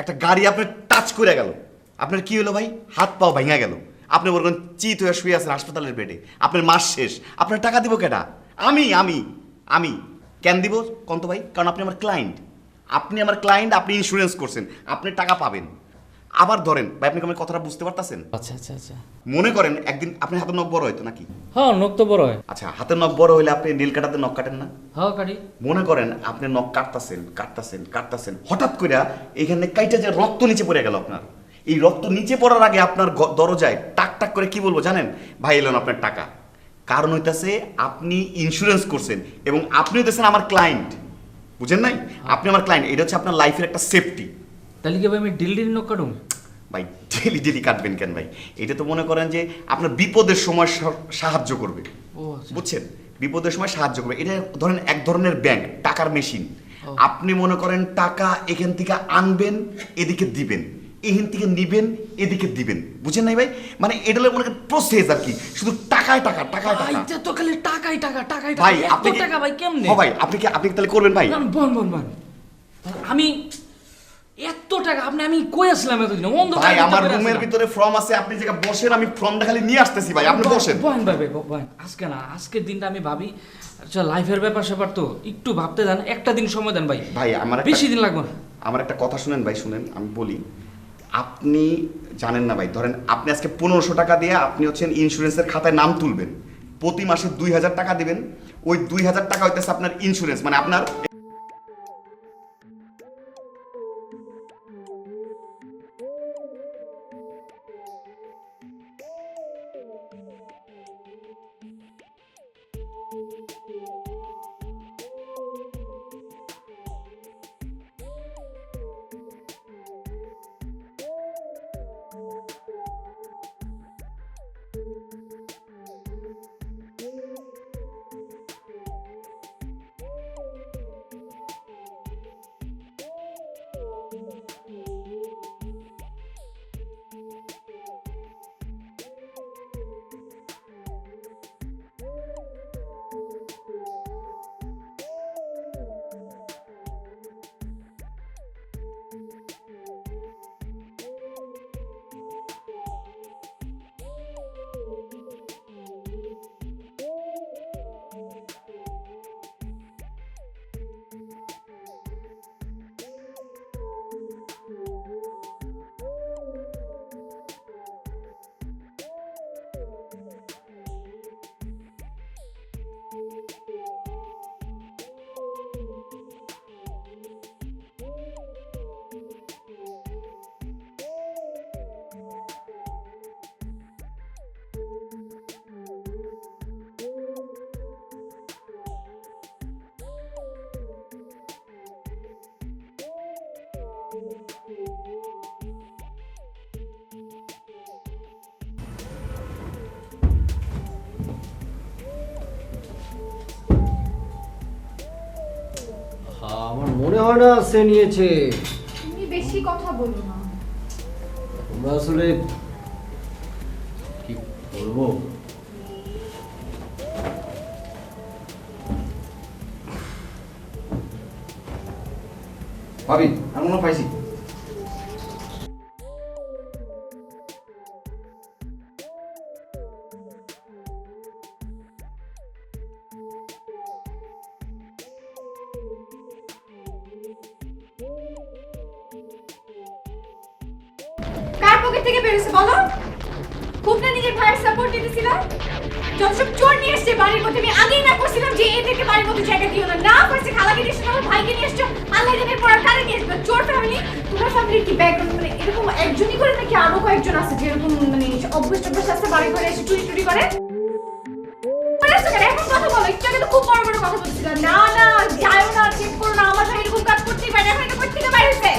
একটা গাড়ি আপনার টাচ করে গেল, আপনার কি হলো ভাই? হাত পাও ভাঙা গেল, আপনি মনে করেন চিত হয়ে শুয়ে আছেন হাসপাতালের বেডে, আপনার মাস শেষ, আপনার টাকা দিব কেটা? আমি আমি আমি কেন দিব কন্ত ভাই? কারণ আপনি আমার ক্লায়েন্ট, আপনি ইন্স্যুরেন্স করছেন, আপনি টাকা পাবেন। আবার ধরেন ভাই, আপনি কি আমার কথাটা বুঝতে পারতেছেন? আচ্ছা আচ্ছা আচ্ছা। মনে করেন একদিন আপনার হাতের নখ বড় হয়তো নাকি? হ্যাঁ, নখ তো বড় হয়। আচ্ছা, হাতের নখ বড় হইলে আপনি নীল কাটাতে নখ কাটেন না? হ্যাঁ কাটি। মনে করেন আপনি নখ কাটতেছেন, হঠাৎ করে এখানে কাইটা যে রক্ত নিচে পড়ে গেল আপনার। এই রক্ত নিচে পড়ার আগে আপনার দরজায় টাক টাক করে কি বলবো জানেন? ভাই এলেন আপনার টাকা। কারণ হইতাছে আপনি ইন্স্যুরেন্স করছেন এবং আপনি হইতেছেন আমার ক্লায়েন্ট, বুঝেন নাই? আপনি আমার ক্লায়েন্ট, এটা হচ্ছে আপনার লাইফের একটা সেফটি। তাহলে কি ভাই আমি ডেলি নখ কাটুম? ভাই ডেলি কাটবেন কেন ভাই? এটা তো মনে করেন যে আপনার বিপদের সময় সাহায্য করবে, ও আচ্ছা। বুঝছেন? বিপদের সময় সাহায্য করবে। এটা ধরেন এক ধরনের ব্যাংক, টাকার মেশিন। আপনি মনে করেন টাকা এখান থেকে আনবেন, এদিকে দিবেন, এখান থেকে নিবেন, এদিকে দিবেন, বুঝেন নাই ভাই? মানে এটা হলো মনে করেন প্রসেস আর কি, শুধু টাকায় টাকা। এটা তো খালি টাকাই টাকা। ভাই আপনি টাকা ভাই কেমনে? ভাই আপনি কি তাহলে করবেন ভাই? বন আমি এত টাকা আমি কই আসলাম এতদিন? ভাই আমার রুমের ভিতরে ফর্ম আছে, আপনি যেটা বসেন, আমি ফর্মটা খালি নিয়ে আসতেছি ভাই, আপনি বসেন। বন আজকে না, আজকের দিনটা আমি ভাবি। আচ্ছা, লাইফের ব্যাপার স্যাপার তো একটু ভাবতে দেন, একটা দিন সময় দেন ভাই। ভাই আমার বেশি দিন লাগবে না। আমার একটা কথা শুনেন ভাই, শুনেন আমি বলি। আপনি জানেন না ভাই, ধরেন আপনি আজকে 1500 টাকা দিয়ে আপনি হচ্ছেন ইন্স্যুরেন্সের খাতায় নাম তুলবেন, প্রতি মাসে 2000 টাকা দিবেন, ওই 2000 টাকা হইতেছে আপনার ইন্স্যুরেন্স, মানে আপনার। আমার মনে হয় না সে নিয়েছে। তুমি বেশি কথা বলো না। তোমরা আসলে কি বলবো? ভাবি আমি মনে হয় পাইছি। কার পকেট থেকে বেরিয়েছে বলো? খুব না নিজের ভাইয়ের সাপোর্ট দিতেছিল? যত সব চোর নিয়ে এসছে বাড়ির মধ্যে, আমি আগেই না করছিলাম যে এদেরকে বাড়ির মধ্যে জায়গা দিও না। না করছে খালাকে নিয়ে এসছো, আমার ভাইকে নিয়ে এসছো, আল্লাহ জানে পর কারে নিয়ে এসছো। চোর ফ্যামিলি, তোমার ফ্যামিলির কি ব্যাকগ্রাউন্ড? মানে এরকম একজনই করে নাকি আরো কয়েকজন আছে যেরকম মানে অভ্যস্ত আছে বাড়ি ঘরে এসে চুরি টুরি করে? এখন কথা বলো, একটু আগে তো খুব বড় বড় কথা বলছিলাম। না না যাও না, চেক করো না, আমার ভাই এরকম কাজ করতেই পারে। এখন এটা কোথা থেকে বাইরে হয়েছে?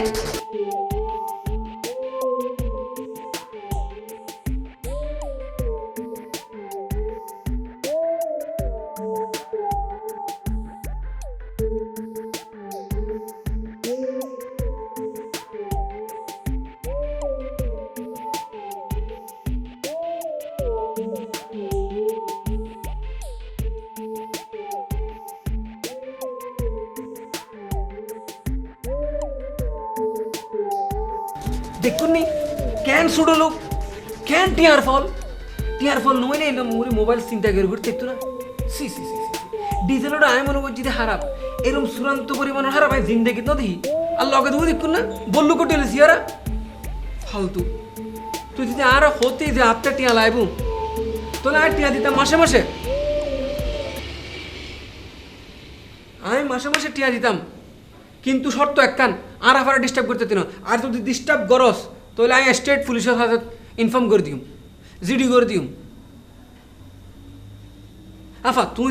দেখুন নি ক্যান সুডো লোক ক্যান টিয়ার ফল নইলে এলাম মোরে মোবাইল চিন্তা করে ঘুরতে দেখতো না। সি সি সি ডিজেলটা আমি মনে করছি যে হারাপ, এরকম চূড়ান্ত পরিমাণের হারাপ আমি জিন্দেগি না দেখি। আর লগে তুমি দেখুন না বললু কোটে এলেছি আরা ফালতু। তুই যদি আর হতে যে আটটা টিয়া লাইবু তাহলে আর টিয়া দিতাম মাসে মাসে, আমি মাসে মাসে টিয়া দিতাম, কিন্তু শর্ত একখান আর আবার ডিস্টার্ব করতে দিন। আর যদি ডিস্টার্ব করস তাহলে আমি স্টেট পুলিশের সাথে ইনফর্ম করে দিম, জিডি করে দিম। আফা তুমি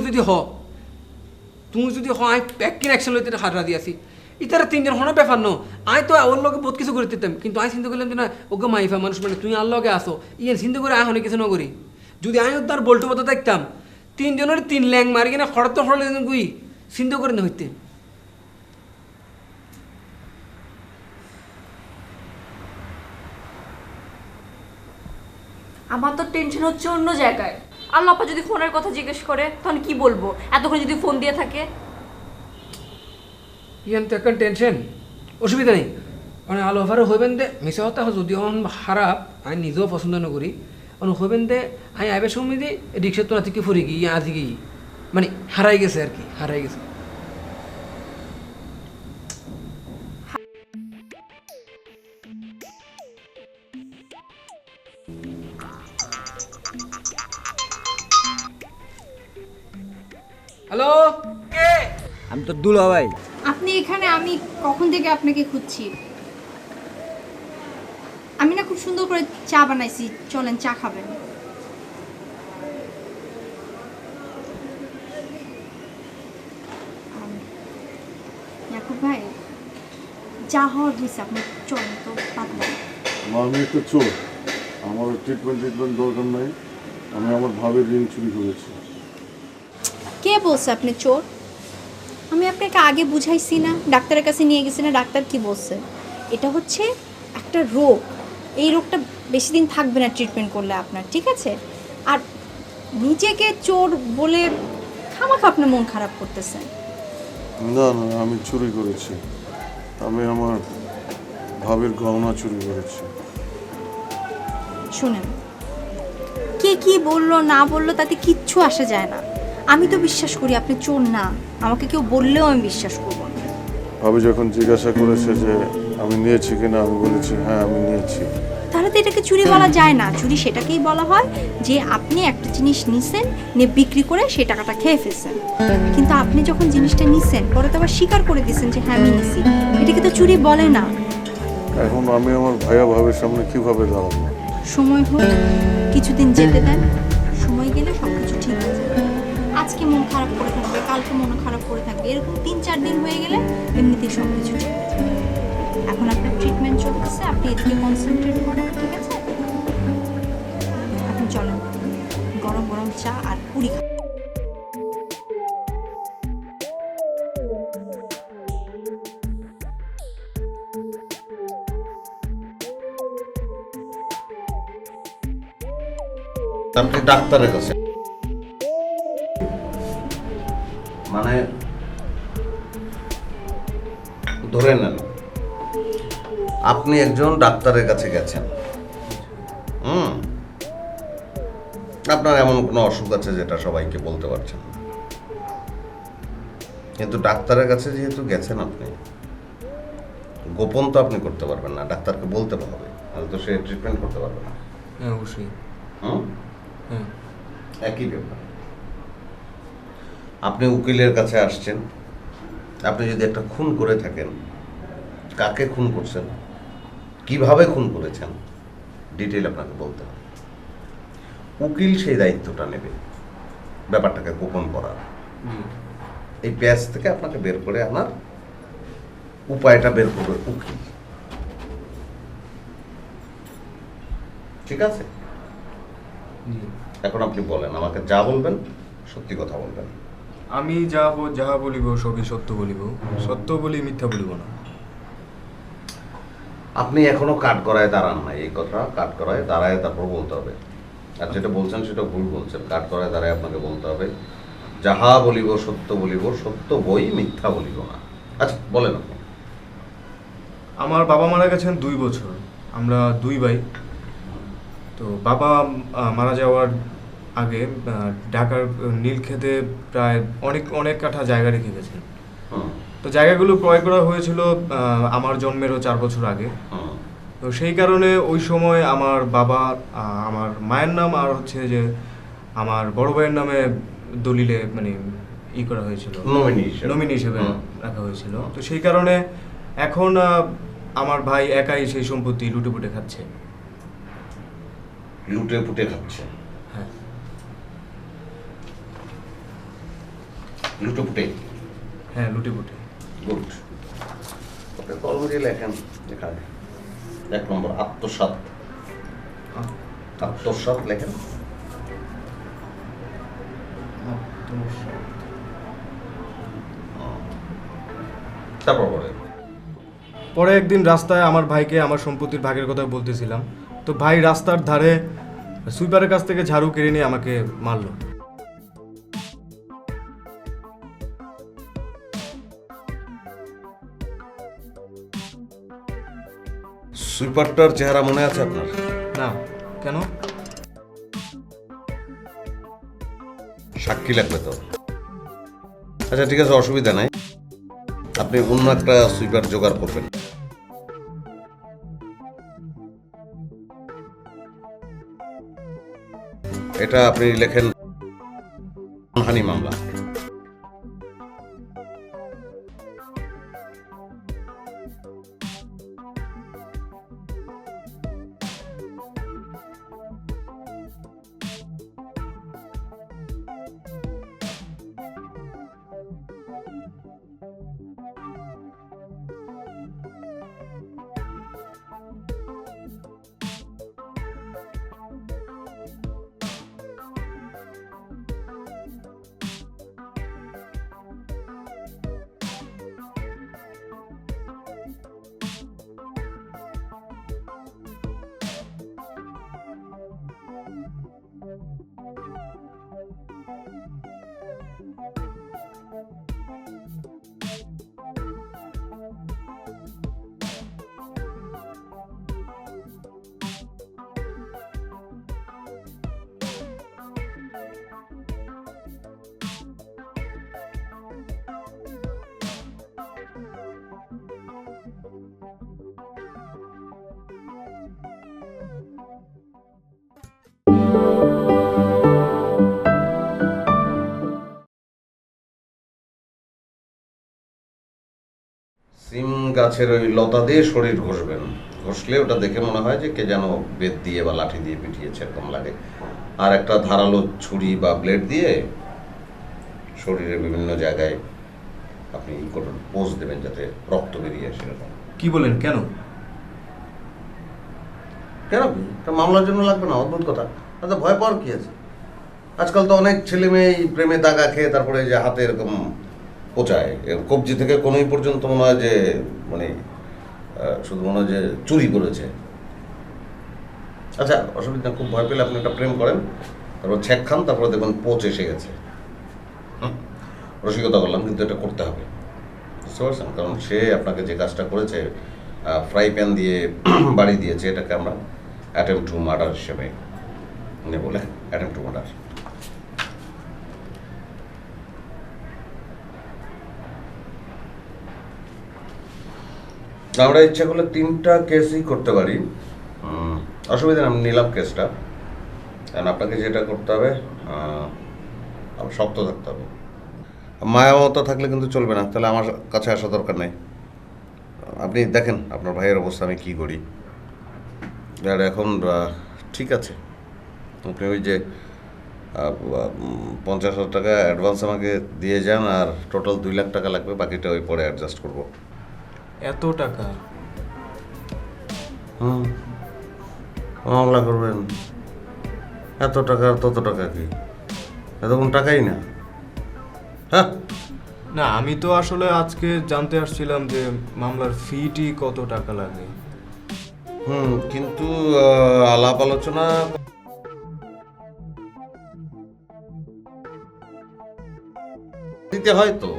যদি আমি প্যাকিং অ্যাকশন লইতে হারা দিয়েছি, ইতারা তিনজন হনো ব্যাপার ন। আমি তো ওর লগে বহুত কিছু করে দিতাম, কিন্তু আমি চিন্তা করলাম যে না ওকে মাইফা মানুষ মানে তুমি আর লগে আসো ইয়ে চিন্তা করে আমি অনেক কিছু ন করি। যদি আমি তার বল্টু মতো দেখতাম তিনজনের 3 ল্যাং মারি কিনা হঠাৎ হঠাৎ গুই চিন্তা করে না হইতে। আমার তো টেনশন হচ্ছে অন্য জায়গায়। আল্লাহ আপা যদি ফোনের কথা জিজ্ঞেস করে তখন কি বলবো? এতক্ষণ যদি ফোন দিয়ে থাকে। ইয়ান তো এখন টেনশন, অসুবিধা নেই। মানে আলো অফারও হইবেন দে মিশা হতা যদিও খারাপ আমি নিজেও পছন্দ না করি। হইবেন দে আমি আইবার সময় দিয়ে রিক্সা তো থেকে ফুরি গিয়ে আজ গিয়ে মানে হারাই গেছে আর কি, হারাই গেছে। হ্যালো কে? আমি তো দুলা ভাই। আপনি এখানে? আমি কখন থেকে আপনাকে খুঁজছি। আমি না খুব সুন্দর করে চা বানাইছি, চলেন চা খাবেন। ইয়াকুব ভাই যা হওয়ার হয়েছে আপনি চলেন তো পাতলেন। আমি একটা চোর, আমার ট্রিটমেন্ট দরকার নাই। আমি আমার ভাবের ঋণ চুরি করেছি। কে বলছে আপনি চোর? আমি আপনাকে আগে বুঝাইছি না, ডাক্তারের কাছে নিয়ে গেছি না, ডাক্তার কি বলছে? এটা হচ্ছে একটা রোগ, এই রোগটা বেশি দিন থাকবে না ট্রিটমেন্ট করলে আপনার, ঠিক আছে? আর নিজেকে চোর বলে খামাখা আপনার মন খারাপ করতেছেন। না না, আমি চুরি করেছি। আমি আমার ভাবের গহনা চুরি করেছি। শুনেন, কে কি বললো না বললো তাতে কিচ্ছু আসে যায় না। আমি তো বিশ্বাস করি আপনি চোর না, আমাকে কেউ বললেও আমি বিশ্বাস করবো না। ভাবি যখন জিজ্ঞাসা করেছে যে আমি নিয়েছি কিনা, আমি বলেছি হ্যাঁ আমি নিয়েছি। তাহলে তো এটাকে চুরি বলা যায় না। চুরি সেটাকেই বলা হয় যে আপনি একটা জিনিস নিছেন, নিয়ে বিক্রি করে সেই টাকাটা খেয়ে ফেলছেন। কিন্তু আপনি যখন জিনিসটা নিছেন পরে তো আবার স্বীকার করে দিয়েছেন যে হ্যাঁ আমি নিছি, এটাকে তো চুরি বলে না। এখন আমি আমার ভাইয়া ভাবের সামনে কিভাবে দাঁড়াবো? সময় হোক, কিছুদিন যেতে দেন, সময় গেলে সব কিছু ঠিক হয়ে যাবে। আজকে মন খারাপ করে থাকবে, কালকে মন খারাপ করে থাকবে, এরকম 3-4 দিন হয়ে গেলে এমনিতেই সব কিছু ঠিক হয়ে যাবে। এখন আপনার ট্রিটমেন্ট চলতেছে, আপনি এদিকে কনসেন্ট্রেট করেন, ঠিক আছে? এখন চলেন, গরম গরম চা আর পুরি খান। আপনি ডাক্তারের কাছে মানে ধরে নেন আপনি একজন ডাক্তারের কাছে গেছেন, আপনার এমন কোনো অসুখ আছে যেটা সবাইকে বলতে পারছেন না, কিন্তু ডাক্তারের কাছে যেহেতু গেছেন আপনি, গোপন তো আপনি করতে পারবেন না, ডাক্তারকে বলতে হবে, তাহলে তো সে ট্রিটমেন্ট করতে পারবে না। হ্যাঁ অবশ্যই। হ্যাঁ একই ব্যাপার। আপনি উকিলের কাছে আসছেন, আপনি যদি একটা খুন করে থাকেন, কাকে খুন করছেন, কিভাবে খুন করেছেন, ডিটেইল আপনাকে বলতে হবে। উকিল সেই দায়িত্বটা নেবে ব্যাপারটাকে গোপন করার। এই প্যাচ থেকে আপনাকে বের করে আনার উপায়টা বের করবে উকিল। ঠিক আছে? এখন আপনি বলেন, আমাকে যা বলবেন সত্যি কথা বলবেন। আমি যাহা বলিব সবই সত্য বলিব, সত্য বলি, মিথ্যা বলিব না। আপনি এখনো কাঠ করায় দাঁড়ান নাই, এই কথা কাঠ করায় দাঁড়ায় তারপর বলতে হবে। আর যেটা বলছেন সেটা ভুল বলছেন। কাঠ করায় দাঁড়ায় আপনাকে বলতে হবে যাহা বলিব সত্য বলিব, সত্য বই, মিথ্যা বলিব না। আচ্ছা বলেন আপনি। আমার বাবা মারা গেছেন 2 বছর, আমরা 2 ভাই। তো বাবা মারা যাওয়ার আগে ঢাকার নীলক্ষেতে প্রায় অনেক কাঠা জায়গা রেখে গেছেন। তো জায়গাগুলো ক্রয় করা হয়েছিল আমার জন্মেরও 4 বছর আগে। তো সেই কারণে ওই সময় আমার বাবা আমার মায়ের নাম আর হচ্ছে যে আমার বড় ভাইয়ের নামে দলিলে মানে করা হয়েছিল, নমিনি হিসেবে রাখা হয়েছিল। তো সেই কারণে এখন আমার ভাই একাই সেই সম্পত্তি লুটেপুটে খাচ্ছে। লুটেপুটে খাচ্ছে? হ্যাঁ লুটেপুটে? হ্যাঁ লুটেপুটে। গুড। ওকে কলমে লেখেন, এখানে 1 নম্বর আত্মসাৎ। আত্মসাৎ লেখেন। তারপর পরে একদিন রাস্তায় আমার ভাইকে আমার সম্পত্তির ভাগের কথা বলতেছিলাম, তো ভাই রাস্তার ধারে সুইপারের কাছ থেকে ঝাড়ু কেড়ে নিয়ে আমাকে মারলো। সুইপারটার চেহারা মনে আছে আপনার? না। কেন? সাক্ষী লাগবে তো। আচ্ছা ঠিক আছে, অসুবিধা নাই, আপনি অন্য একটা সুইপার জোগাড় করবেন। এটা আপনি লেখেন মানহানি মামলা। সিম গাছের ওই লতা দিয়ে শরীর ঘষবেন, ঘষলে ওটা দেখে মনে হয় যে কে যেন বেত দিয়ে বা লাঠি দিয়ে পিটিয়েছে এরকম লাগে। আর একটা ধারালো ছুরি বা ব্লেড দিয়ে শরীরের বিভিন্ন জায়গায় আপনি করবেন, পোজ দেবেন যাতে রক্ত বেরিয়ে আসে এরকম। কি বলেন? কেন? কেন? এটা মামলার জন্য লাগবে না, অদ্ভুত কথা। আচ্ছা ভয় পাওয়ার কি আছে? আজকাল তো অনেক ছেলে মেয়ে প্রেমে দাগা খেয়ে তারপরে যে হাতে এরকম পোচায়, কবজি থেকে কোনোই পর্যন্ত মনে হয় যে মানে শুধু মনে হয় যে চুরি করেছে। আচ্ছা অসুবিধা, খুব ভয় পেলে আপনি একটা প্রেম করেন, তারপর ছ্যাক খান, তারপরে দেখবেন পোচ এসে গেছে। রসিকতা করলাম, কিন্তু এটা করতে হবে, বুঝতে পারছেন? কারণ সে আপনাকে যে কাজটা করেছে ফ্রাই প্যান দিয়ে বাড়ি দিয়েছে, এটাকে আমরা অ্যাটেম্প টু মার্ডার হিসেবে নেব। Attempt to murder. আমরা ইচ্ছা করলে 3টা কেসই করতে পারি, অসুবিধা নেই। আমি নিলাম কেসটা। কারণ আপনাকে যেটা করতে হবে, শক্ত থাকতে হবে। মায়ামতা থাকলে কিন্তু চলবে না, তাহলে আমার কাছে আসা দরকার নেই। আপনি দেখেন আপনার ভাইয়ের অবস্থা আমি কী করি। আর এখন ঠিক আছে, আপনি ওই যে 50,000 টাকা অ্যাডভান্স আমাকে দিয়ে যান, আর টোটাল 2 লাখ টাকা লাগবে, বাকিটা ওই পরে অ্যাডজাস্ট করবো। এত টাকা? মামলা করবেন? এত টাকা আর তত টাকা কি, এত কোন টাকাই না। হ্যাঁ না, আমি তো আসলে আজকে জানতে আসছিলাম যে মামলার ফিটি কত টাকা লাগে। কিন্তু আলাপ আলোচনা দিতে হয় তো।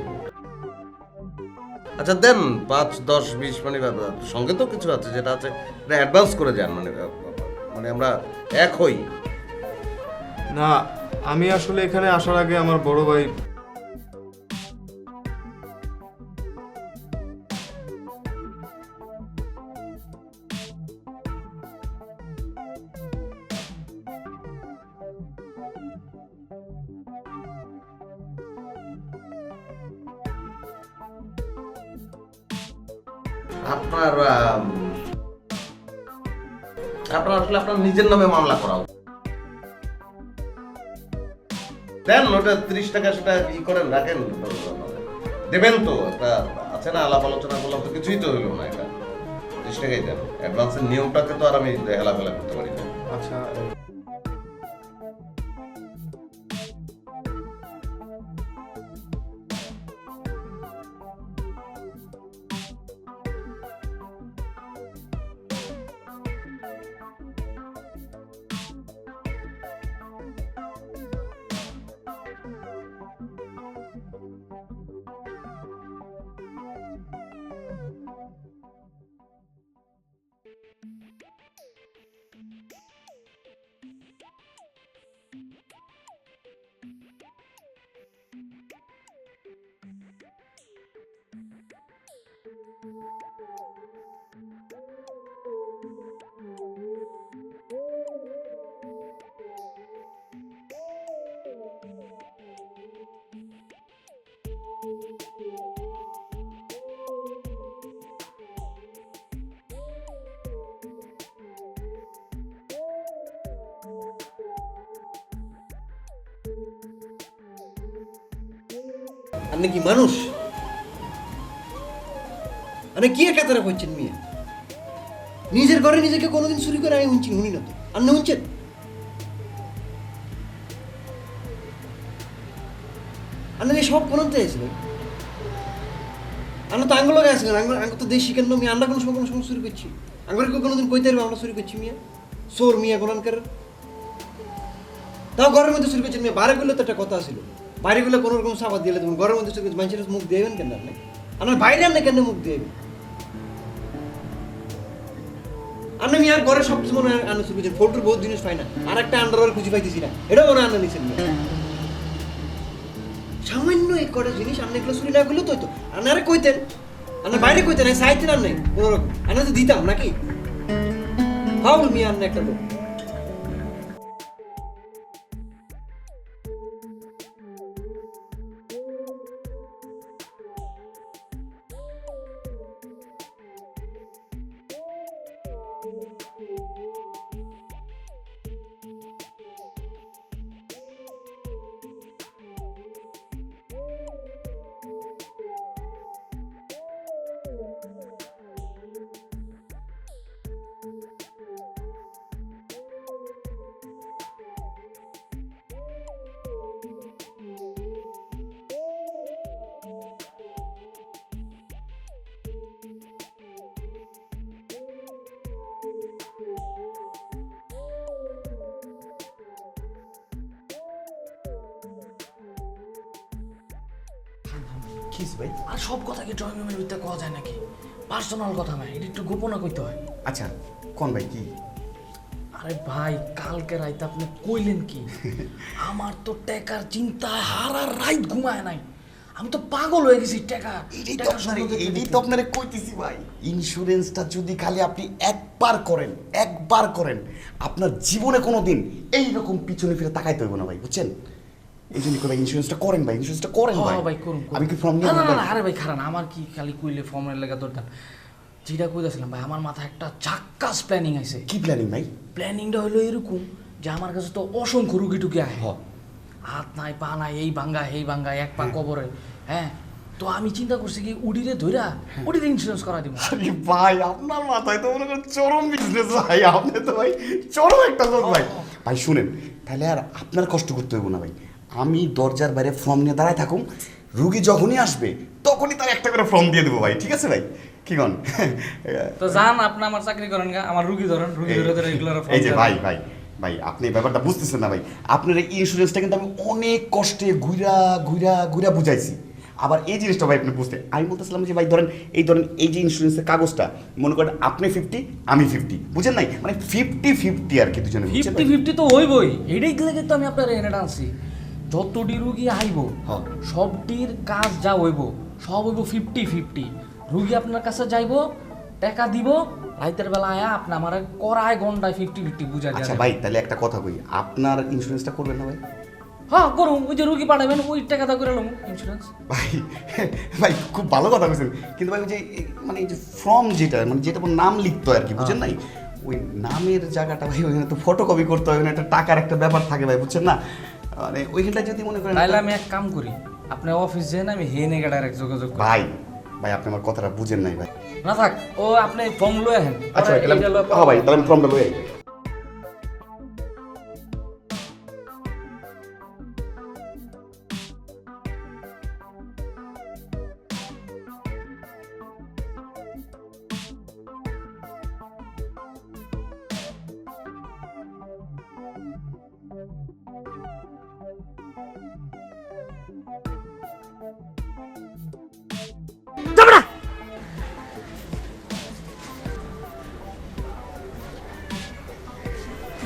আচ্ছা দেন 5, 10, 20, মানে সঙ্গে তো কিছু আছে, যেটা আছে অ্যাডভান্স করে যান, মানে আমরা এক হই। না, আমি আসলে এখানে আসার আগে আমার বড় ভাই আপনার আসলে আপনার নিজের নামে মামলা করা উচিত। দেন ওটা 30 টাকা, সেটা ই করেন, রাখেন, দেবেন তো। একটা আছে না, আলাপ আলোচনা করলাম তো, কিছুই তো হইল না। এটা 30 টাকাই দেন। অ্যাডভান্সের নিয়মটাকে তো আর আমি হেলাফেলা করতে পারি না। আচ্ছা, আপনি কি মানুষ? আপনি কি একটা তারা করছেন মিয়া? নিজের ঘরে নিজেকে কোনোদিন চুরি করে আমি শুনি না তো। আপনি শুনছেন? আপনি সব কোনতে আসলেন? আমরা তো আঙ্গুলো গেছিলেন, আঙ্গুল তো দেশি কেন মিয়া? আমরা কোনো সময় চুরি করছি? আঙ্গুর কোনোদিন কইতে পারবে আমরা চুরি করছি মিয়া? চোর মিয়া গোলানকার। তাও ঘরের মধ্যে চুরি করছেন মিয়া। বাইরে গুলো তো একটা কথা ছিল, বাইরে গুলো কোনো রকম সাবাদ দিলে তুমি ঘরের মধ্যে চুরি করছি, মানুষের মুখ দিয়েবেন কেন? আপনি আপনার বাইরে আনলে কেন মুখ দিয়েবেন? আপনি মিয়ার ঘরে সব কিছু মনে হয় আনা চুরি করছেন। ফোল্ডার বহুত জিনিস পাই না, আর একটা আন্ডারওয়্যার খুঁজে পাইতেছি না, এটাও মনে হয় আনা নিছেন মিয়া। সামান্য এই কটা জিনিস আপনি এগুলো চুরি না করলে তো হইতো। আপনারা কইতেন, আপনার বাইরে কইতেন, আমি চাইতেন আর নাই কোনো রকম, আমি তো দিতাম নাকি? ফাউল মিয়া আপনি একটা লোক। আর সব কথা কি ড্রয়িং রুমের ভিতরে কওয়া যায় নাকি? পার্সোনাল কথা না, এটা একটু গোপনে কইতে হয়। আচ্ছা কোন ভাই কি? আরে ভাই কালকে রাইতে আপনি কইলেন কি? আমার তো টাকার চিন্তায় হারার রাত ঘুমায় নাই, আমি তো পাগল হয়ে গেছি টাকা। এটাই তো আপনারে কইতেছি ভাই, ইন্স্যুরেন্সটা যদি খালি আপনি একবার করেন আপনার জীবনে কোনোদিন এইরকম পিছনে ফিরে তাকাইতে হইব না ভাই, বুঝছেন? এই জন্য ভাই ইন্স্যুরেন্সটা করেন ভাই, ইন্স্যুরেন্সটা করেন ভাই। ভাই করুন। আমি কি ফর্ম নিয়ে না আরে ভাই খারাপ, আমার কি খালি কইলে ফর্মের লাগা দরকার। যেটা কইতাছিলাম ভাই, আমার মাথায় একটা ঝাক্কাস প্ল্যানিং আইছে। কি প্ল্যানিং ভাই? প্ল্যানিংটা হলো এরকম যে আমার কাছে তো অসংখ্য রুগী টুকি আয়, হাত নাই পা নাই, এই ভাঙ্গা এক পা কবরে। হ্যাঁ, তো আমি চিন্তা করছি কি উডিরে ধইরা উডিরে ইন্স্যুরেন্স করা দিব। আরে ভাই আপনার মাথায় তো মনে করেন চরম বিজনেস ভাই, আপনি তো ভাই চরম একটা লোক ভাই। ভাই শুনেন, তাহলে আর আপনার কষ্ট করতে হইব না ভাই, আমি দরজার বাইরে ফর্ম নিয়ে দাঁড়ায় থাকুম, রুগী যখনই আসবে তখনই তার একটা করে ফর্ম দিয়ে দেবো ভাই, ঠিক আছে ভাই? কি কন? তো জান আপনি আমার চাকরি করেন গা, আমার রুগী ধরেন, রুগী ধরে রেগুলার এই যে ভাই আপনি ব্যাপারটা বুঝতেছেন না ভাই, আপনার এই ইন্স্যুরেন্সটা কিন্তু আমি অনেক কষ্টে ঘুরা বুঝাইছি। আবার এই জিনিসটা ভাই আপনি বুঝতে, আমি বলতেছিলাম যে ভাই ধরেন এই যে ইন্স্যুরেন্সের কাগজটা মনে করেন আপনি 50 আমি 50, বুঝেন নাই? মানে 50-50 আর কি, দুজনে 50-50 তো হইবই। এটাই লাগে তো আমি আপনার এনে আনছি, যতটি রুগী আইব সবটির কাজ যা হইব সব হইব 50-50। রুগী আপনার কাছে যাইব, টাকা দিব, রাইতের বেলা আয়া আপনি আমার করায় ঘন্টায় 50-50 বুঝাই দেন। আচ্ছা ভাই তাহলে একটা কথা কই, আপনার ইন্স্যুরেন্সটা করবেন না ভাই? হ্যাঁ করুন, ওই যে রুগী পাঠাবেন ওই টাকাটা করে লম ইন্স্যুরেন্স। ভাই খুব ভালো কথা বলছেন, কিন্তু ভাই ওই যে মানে এই যে ফর্ম যেটা নাম লিখতে হয় আর কি, বুঝেন নাই? ওই নামের জায়গাটা ভাই ওইখানে তো ফটোকপি করতে হবে, একটা টাকার একটা ব্যাপার থাকে ভাই, বুঝছেন না? মানে ওইখানটা যদি মনে করেন, তাহলে আমি এক কাম করি, আপনি অফিস যান, আমি হেনে ডাইরেক্ট যোগাযোগ করি। ভাই আপনি আমার কথাটা বুঝেন নাই ভাই। না থাক, ও আপনি ফর্ম লয়ে আহেন। আচ্ছা ভাই তাহলে আমি ফর্মটা লয়ে আই।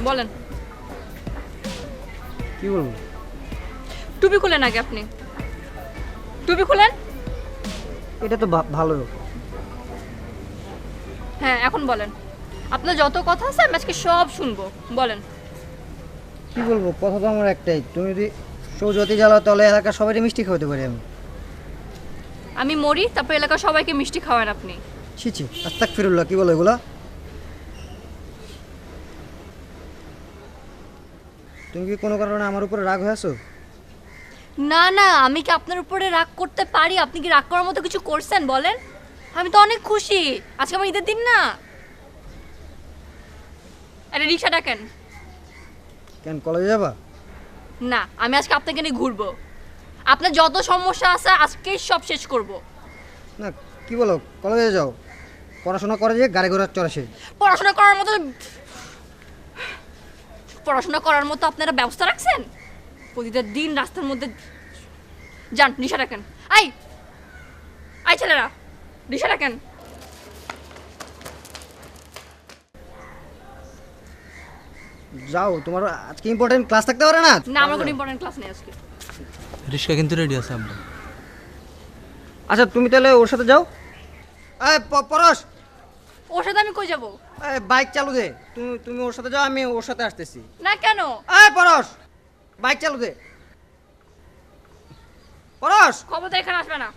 বলেন কি বলবো? টুপি খুলেন আগে, আপনি টুপি খুলেন। এটা তো ভালো। হ্যাঁ এখন বলেন, আপনার যত কথা আছে আমি আজকে সব শুনবো, বলেন। কি বলবো, কথা তো আমার একটাই, তুমি যদি সৌজতি জ্বালাও তাহলে এলাকার সবাই মিষ্টি খাওয়াতে পারি আমি মরি, তারপর এলাকার সবাইকে মিষ্টি খাওয়ান আপনি। ছি আস্তাগফিরুল্লাহ, কি বলো এগুলা? তুমি কি কোনো কারণে আমার উপরে রাগ হয়ে আছো? না, আমি কি আপনার উপরে রাগ করতে পারি? আপনি কি রাগ করার মতো কিছু করছেন বলেন? আমি তো অনেক খুশি, আজকে আমার ঈদের দিন না। আরে রিক্সা ডাকেন। কেন কলেজে যাবা? না, আমি আজকে আপনাকে নিয়ে ঘুরবো, আপনার যত সমস্যা আছে আজকেই সব শেষ করব। না কি বলো, কলেজে যাও, পড়াশোনা করে যে গাড়ি ঘোড়া চড়া শেষ। পড়াশোনা করার মতো আপনারা ব্যবস্থা রাখছেন? প্রতিটা দিন রাস্তার মধ্যে যান, রিক্সা ডাকেন। আই ছেলেরা, রিক্সা ডাকেন। যাও, তোমার আজকে ইম্পর্টেন্ট ক্লাস থাকতে পারে না? না, আমার কোনো ইম্পর্টেন্ট ক্লাস নেই আজকে। রিক্সা কিন্তু রেডি আছে আমরা। আচ্ছা তুমি তাহলে ওর সাথে যাও। পরশ, ওর সাথে আমি কই যাব? বাইক চালু দে, তুমি ওর সাথে যাও, আমি ওর সাথে আসতেছি। না কেন? পরশ বাইক চালু দে। পরশ খবর এখানে আসবে না।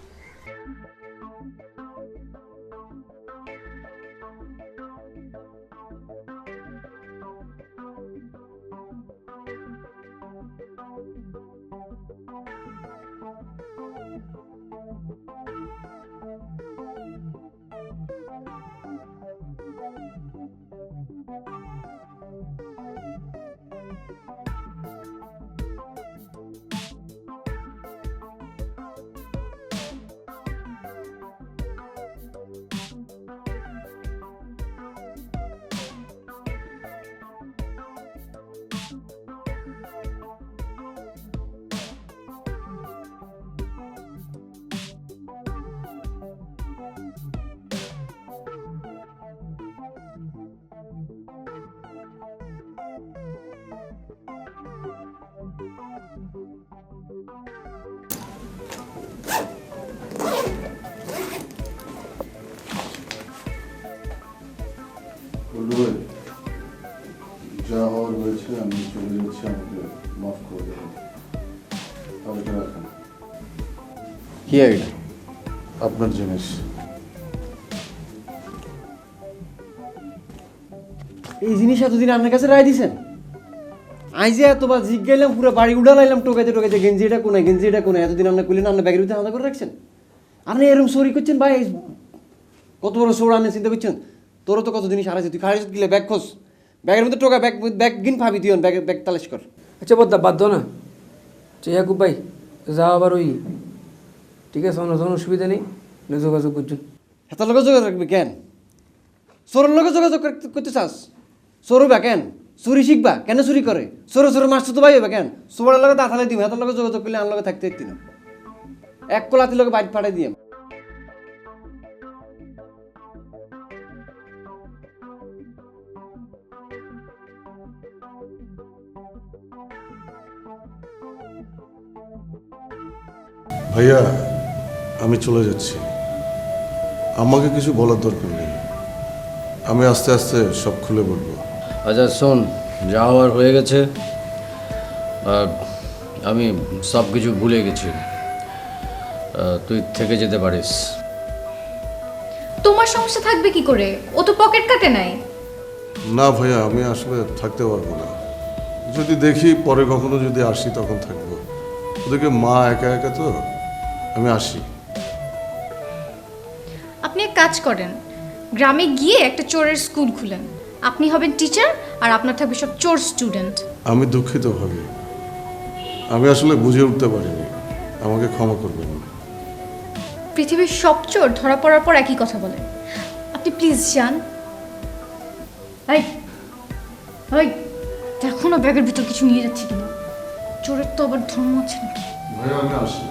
বলু ভাই, যা হওয়ার হয়েছে, আমি চলে যাচ্ছি, আমাকে মাফ করে দেবেন। তাহলে রাখেন। কি এটা? আপনার জিনিস। এই জিনিস এতদিন আপনার কাছে রায় দিছেন? আই যে এতবার জিজ্ঞাইলাম, পুরো বাড়ি উড়ালাইলাম, টোকাইতে টোকাইতে গেঞ্জি এটা কোনায়, গেঞ্জি এটা কোনায়, এতদিন আপনার কইলেন আপনার ব্যাগের ভিতরে আলাদা করে রাখছেন। আপনি এরকম চুরি করছেন ভাই, কত বড় চোর আপনি চিন্তা করছেন? তোরও তো কত জিনিস হারাইছে, তুই খারাইছে দিলে ব্যাগ খোঁজ, ব্যাগের মধ্যে টোকা, ব্যাগ গিন পাবি তুই, ব্যাগ তালাশ কর। আচ্ছা বদ্দা বাধ্য না ইয়াকুব ভাই, যাও আবার ওই, ঠিক আছে, অন্য কোনো অসুবিধা নেই, যোগাযোগ করছেন। হাতার লোকের যোগাযোগ রাখবি কেন? চোরের লোকের যোগাযোগ করতে চাস? চোর বা কেন? চুরি শিখবা কেন? চুরি করে চোর মারছে তো ভাই হবে কেন? চোরের লগে দাঁতালে দিম, হাতার লগে যোগাযোগ করলে আমার লগে থাকতে একটি না, এক কোলাতির লগে বাইরে পাঠাই দিয়ে। ভাইয়া, আমি চলে যাচ্ছি, আমাকে কিছু বলার দরকার নেই, আমি আস্তে আস্তে সব খুলে বলবো। আচ্ছা শোন, যা হওয়ার হয়ে গেছে, আমি সব কিছু ভুলে গেছি, তুই থেকে যেতে পারিস। তোমার সমস্যা থাকবে কি করে? ও তো পকেট কাটে নাই। না ভাইয়া, আমি আসলে থাকতে পারবো না, যদি দেখি পরে কখনো যদি আসি তখন থাকবো, ওদেরকে মা একা একা তো, আমি আসি। আপনি এক কাজ করেন, গ্রামে গিয়ে একটা চোরের স্কুল খুলেন, আপনি হবেন টিচার আর আপনার থাকবে সব চোর স্টুডেন্ট। আমি দুঃখিত ভাবি, আমি আসলে বুঝে উঠতে পারিনি, আমাকে ক্ষমা করবেন। পৃথিবীর সব চোর ধরা পড়ার পর একই কথা বলে। আপনি প্লিজ যান। দেখো না ব্যাগের ভিতর কিছু নিয়ে যাচ্ছে কিনা, চোরের তো আবার ধর্ম আছে নাকি। ভাইয়া আমি আসি।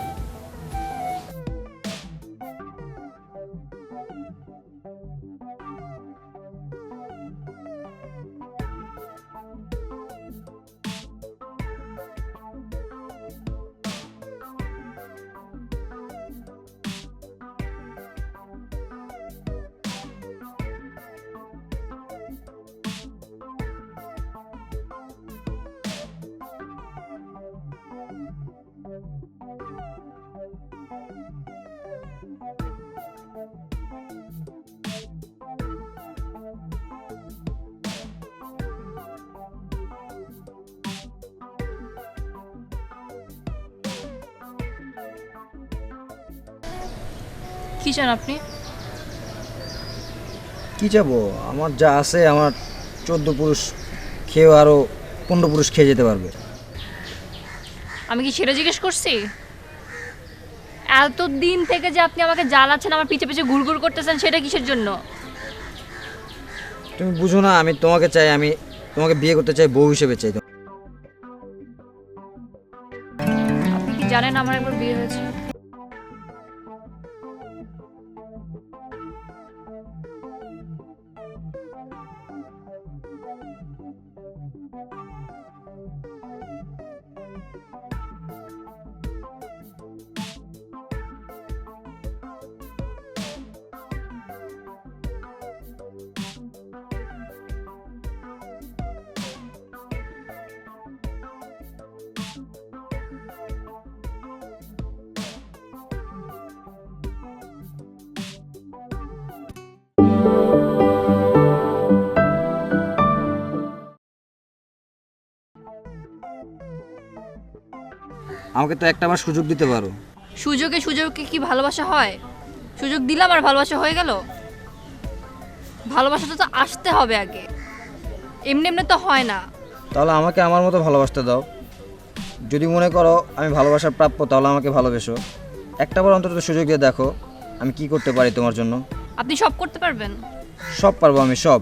কি চান আপনি? কি চাবো? আমার যা আছে, আমার 14 পুরুষ খেয়েও আরও 15 পুরুষ খেয়ে যেতে পারবে। আমি কি সেটা জিজ্ঞেস করছি? এতদিন থেকে যে আপনি আমাকে জ্বালাচ্ছেন, আমার পিছে পিছে ঘুরঘুর করতেছেন, সেটা কিসের জন্য? তুমি বুঝো না, আমি তোমাকে চাই, আমি তোমাকে বিয়ে করতে চাই, বউ হিসেবে চাই। আপনি কি জানেন আমার একবার বিয়ে হয়েছে? আমাকে তো একটা বার সুযোগ দিতে পারো। সুযোগে কি ভালোবাসা হয়? সুযোগ দিলাম আর ভালোবাসা হয়ে গেল? ভালোবাসাটা তো আসতে হবে আগে, এমনি এমনি তো হয় না। তাহলে আমাকে আমার মতো ভালোবাসতে দাও। যদি মনে করো আমি ভালোবাসার প্রাপ্য, তাহলে আমাকে ভালোবেসো। একটা বার অন্তত সুযোগ দিয়ে দেখো আমি কি করতে পারি তোমার জন্য। আপনি সব করতে পারবেন? সব পারবো আমি, সব।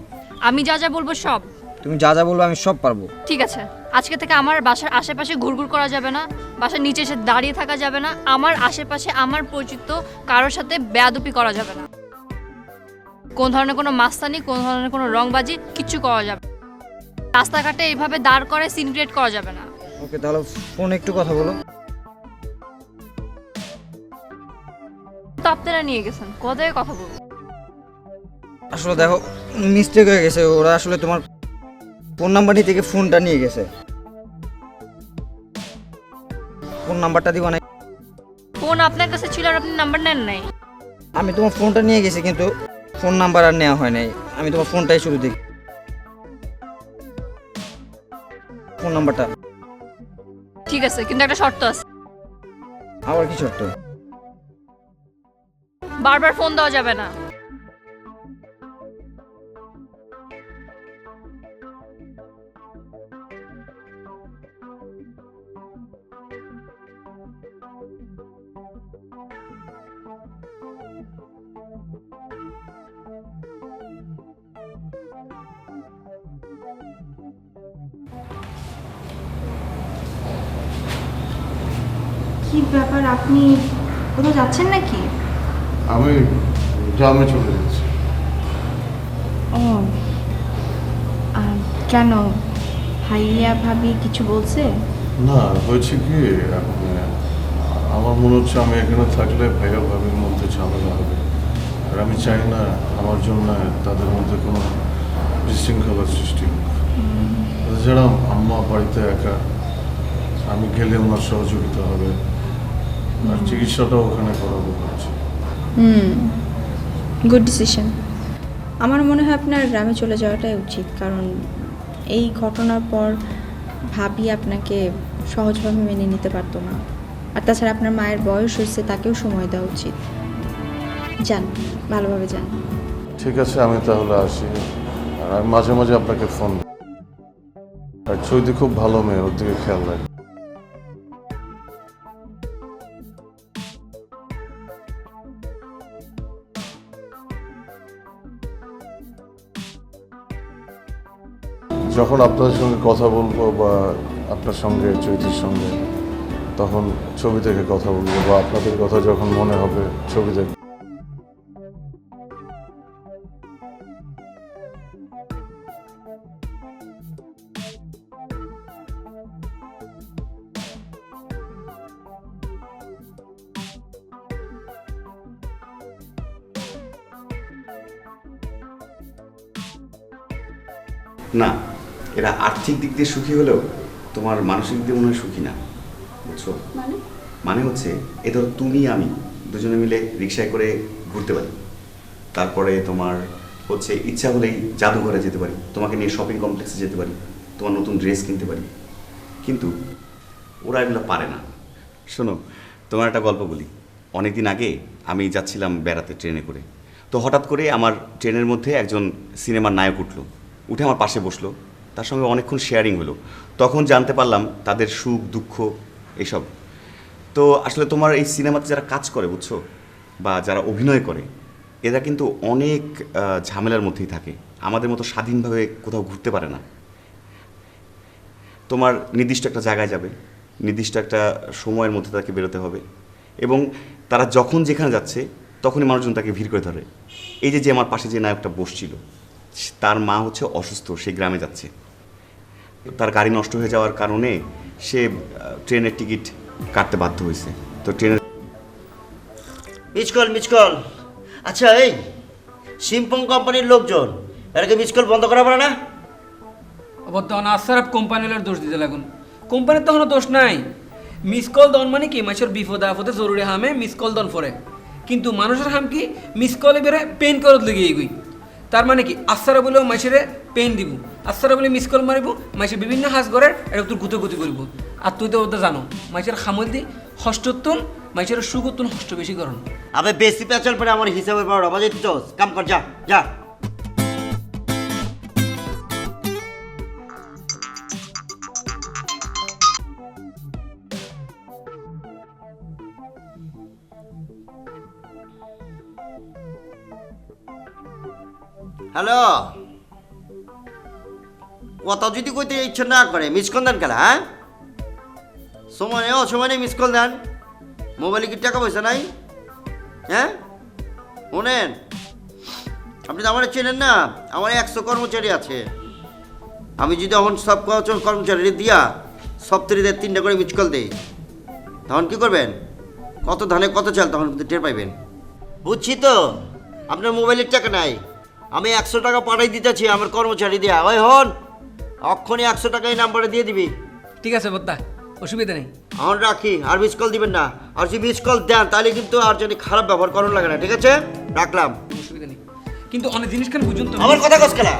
আমি যা যা বলবো সব? তুমি যা যা বলবো আমি সব পারবো। ঠিক আছে, আজকে থেকে আমার বাসার আশেপাশে ঘুরঘুর করা যাবে না, বাসার নিচে এসে দাঁড়িয়ে থাকা যাবে না, আমার আশেপাশে আমার পরিচিত কারোর সাথে বেয়াদবি করা যাবে না, কোন ধরনের কোনো মাস্তানি, কোন ধরনের কোনো রংবাজি কিচ্ছু করা যাবে না। রাস্তাঘাটে এইভাবে দাঁড় করে সিন ক্রিয়েট করা যাবে না। ওকে, তাহলে ফোনে একটু কথা বলো। তো আপনারা নিয়ে গেছেন, কোথায় কথা বলবো? আসলে দেখো মিস্টেক হয়ে গেছে, ওরা আসলে তোমার ফোন নাম্বারটি থেকে ফোনটা নিয়ে গেছে। ফোন নাম্বারটা দিবা না? ফোন আপনার কাছে ছিল আর আপনি নাম্বার নেন নাই? আমি তোমার ফোনটা নিয়ে গেছি কিন্তু ফোন নাম্বার আর নেওয়া হয় নাই। আমি তোমার ফোনটাই শুরু দেখি, ফোন নাম্বারটা। ঠিক আছে, কিন্তু একটা শর্ত আছে। আবার কি শর্ত? বারবার ফোন দেওয়া যাবে না। কি ব্যাপার, আপনি কোথাও যাচ্ছেন নাকি? আমি গ্রামে চলে যাচ্ছি। ও কেন, ভাইয়া ভাবি কিছু বলছে? না, হয়েছে কি, আমার মনে হচ্ছে আমি এখানে থাকলে ভাইয়া ভাবির মধ্যে ঝামেলা হবে, আর আমি চাই না আমার জন্য তাদের মধ্যে কোনো বিশৃঙ্খলার সৃষ্টি হোক। যারা আম্মা বাড়িতে একা, আমি গেলে ওনার সহযোগিতা হবে, আর চিকিৎসাটাও ওখানে করাবো ভাবছি। Good decision. আমার মনে হয় আপনার গ্রামে চলে যাওয়াটাই উচিত, কারণ এই ঘটনার পর ভাবি আপনাকে সহজভাবে মেনে নিতে পারতো না। আর তাছাড়া আপনার মায়ের বয়স হয়েছে, তাকেও সময় দেওয়া উচিত। যান, ভালোভাবে যান। ঠিক আছে, আমি তাহলে আসি, আর আমি মাঝে মাঝে আপনাকে ফোন। আর চৈতি খুব ভালো মেয়ে, ওর দিকে খেয়াল রাখ। যখন আপনাদের সঙ্গে কথা বলবো বা আপনার সঙ্গে চৈতির সঙ্গে, তখন ছবি থেকে কথা বলবো, বা আপনাদের কথা যখন মনে হবে ছবি দেখব। না, এরা আর্থিক দিক দিয়ে সুখী হলেও তোমার মানসিক দিক দিয়ে মনে হয় সুখী না, বুঝছো? মানে হচ্ছে এ ধরো তুমি আমি দুজনে মিলে রিক্সায় করে ঘুরতে পারি, তারপরে তোমার হচ্ছে ইচ্ছা হলেই জাদুঘরে যেতে পারি, তোমাকে নিয়ে শপিং কমপ্লেক্সে যেতে পারি, তোমার নতুন ড্রেস কিনতে পারি, কিন্তু ওরা এগুলো পারে না। শোনো, তোমার একটা গল্প বলি। অনেক দিন আগে আমি যাচ্ছিলাম বেড়াতে ট্রেনে করে, তো হঠাৎ করে আমার ট্রেনের মধ্যে একজন সিনেমার নায়ক উঠলো, উঠে আমার পাশে বসলো, তার সঙ্গে অনেকক্ষণ শেয়ারিং হলো। তখন জানতে পারলাম তাদের সুখ দুঃখ এসব। তো আসলে তোমার এই সিনেমাতে যারা কাজ করে, বুঝছো, বা যারা অভিনয় করে, এরা কিন্তু অনেক ঝামেলার মধ্যেই থাকে, আমাদের মতো স্বাধীনভাবে কোথাও ঘুরতে পারে না। তোমার নির্দিষ্ট একটা জায়গায় যাবে, নির্দিষ্ট একটা সময়ের মধ্যে তাকে বেরোতে হবে, এবং তারা যখন যেখানে যাচ্ছে তখনই মানুষজন তাকে ভিড় করে ধরে। এই যে আমার পাশে যে নায়কটা বসছিল, তার মা হচ্ছে অসুস্থ, সে গ্রামে যাচ্ছে, তার গাড়ি নষ্ট হয়ে যাওয়ার কারণে সে ট্রেনের টিকিট কাটতে বাধ্য হয়েছে। তো ট্রেনের মিসকল। আচ্ছা, এই সিম্পং কোম্পানির লোকজন এটাকে মিসকল বন্ধ করা পারে না? বর্তমান আসার কোম্পানির দোষ দিতে লাগুন। কোম্পানির তো কোনো দোষ নাই। মিস কল দন মানে কি, মানুষের বিপদে আপদে জরুরি হামে মিস কল দন পরে, কিন্তু মানুষের হাম কি মিস কলে বেড়ে পেন করত লেগে গই। তার মানে কি, আসারা বলেও মাইসের পেন দিব, আসারা বলে মিস কল মারিব, মাইসের বিভিন্ন হাজ ঘরের এটা তোর গুতি করব। আর তুই তো ওটা জানো, মাইসের খামল দি হস্তত্তন, মাইসের সুগতন হস্ত বেশি করন। আবে বেশি পেঁচাল পরে আমার হিসাবের বারোটা বাজে চোস, কাম কর, যা যা। হ্যালো, কথা যদি কইতে ইচ্ছা না করে মিস কল দেন কেন? হ্যাঁ, সময় নেই, অসময় নেই, মিস কল দেন। মোবাইলে কি টাকা পয়সা নাই? হ্যাঁ শোনেন, আপনি তো আমার চেনেন না, আমার 100 কর্মচারী আছে। আমি যদি এখন সব কর্মচারী দিয়া সপ্তাহে 3টা করে মিস কল দিই, তখন কি করবেন? কত ধানে কত চাল তখন টের পাইবেন। বুঝছি তো, আপনার মোবাইলের টাকা নাই, আমি 100 টাকা পাঠাই দিতেছি আমার কর্মচারী দিয়া। ওই হন, অক্ষণই 100 টাকা এই নাম্বারে দিয়ে দিবি। ঠিক আছে বদ্দা, অসুবিধা নেই। এখন রাখি, আর মিস কল দিবেন না। আর যদি মিস কল দেন তাহলে কিন্তু আর জানি খারাপ ব্যবহার করার লাগে না, ঠিক আছে? রাখলাম। অসুবিধা নেই, কিন্তু অনেক জিনিস কেন বুঝুন তো। আমার কথা কস কেলা?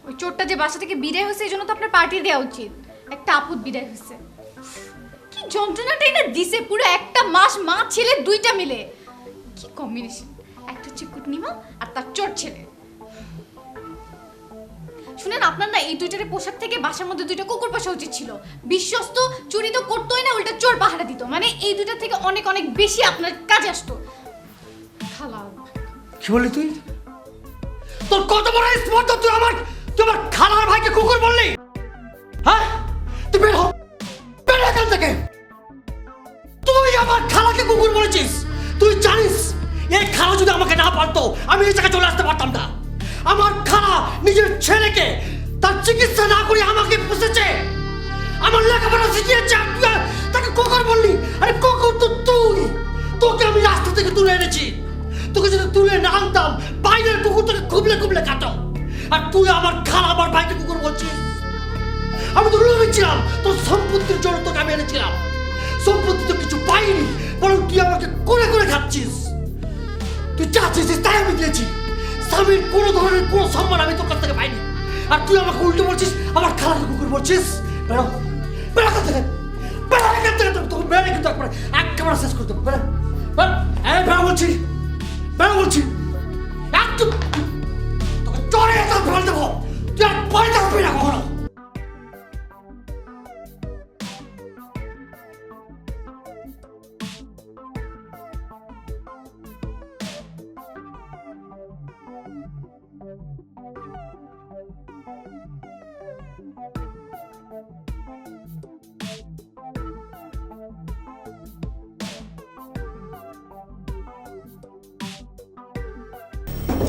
ওই চোরটা যে বাসা থেকে বিদায় হয়েছে এই জন্য তো আপনার পার্টি দেওয়া উচিত। একটা আপদ বিদায় হয়েছে, কি যন্ত্রণাটাই না দিছে পুরো একটা মাস, মা ছেলে দুইটা মিলে। কি কম্বিনেশন, একটা হচ্ছে কুটনিমা আর তার চোর ছেলে। শুনেন, আপনার না এই দুইটারে পোশাক থেকে বাসার মধ্যে দুইটা কুকুর পোষা উচিত ছিল। বিশ্বস্ত চুরি তো করতোই না, উল্টা চোর পাহারা দিত। মানে এই দুইটা থেকে অনেক অনেক বেশি আপনার কাজে আসতো। খালা, কি বললি তুই? তোর কত বড় স্পর্ধা, তুই আমার খালার ভাইকে কুকুর বললি? হ্যাঁ, তুই বের হ, বের হ এখান থেকে। তুই আমার খালাকে কুকুর বলেছিস? তুই জানিস এই খালা যদি আমাকে না পারতো আমি এই জায়গায় চলে আসতে পারতাম না। আমার খালা নিজের ছেলেকে তার চিকিৎসা না করে আমাকে পুষেছে, আমার লেখাপড়া শিখিয়েছে, আর তুই তাকে কুকুর বললি? আরে কুকুর তো তুই, তোকে আমি রাস্তা থেকে তুলে এনেছি। তোকে যদি তুলে না আনতাম বাইরের কুকুর তোকে খুবলে খুবলে কাটো, আর তুই আমার খালা আমার ভাইকে কুকুর বলছিস? আমি তো লোভী ছিলাম, তোর সম্পত্তির জন্য তোকে আমি এনেছিলাম। সম্পত্তি তো কিছু পাইনি, বরং তুই আমাকে করে করে খাচ্ছিস। তুই যা চেয়েছিস তাই আমি দিয়েছি। স্বামীর কোনো ধরনের কোনো সম্মান আমি তোর কাছ থেকে পাইনি, আর তুই আমাকে উল্টো বলছিস, আমার খালাকে কুকুর বলছিস। বেরো, বেরো এখান থেকে, বেরো এখান থেকে। তোকে বেরো কিন্তু একবার একেবারে শেষ করতে বেরো, বেরো, এই বেরো বলছি, বেরো বলছি। একদম তোকে চড়ে এটা ফেলে দেবো, তুই আর পরে থাকবি না কখনো।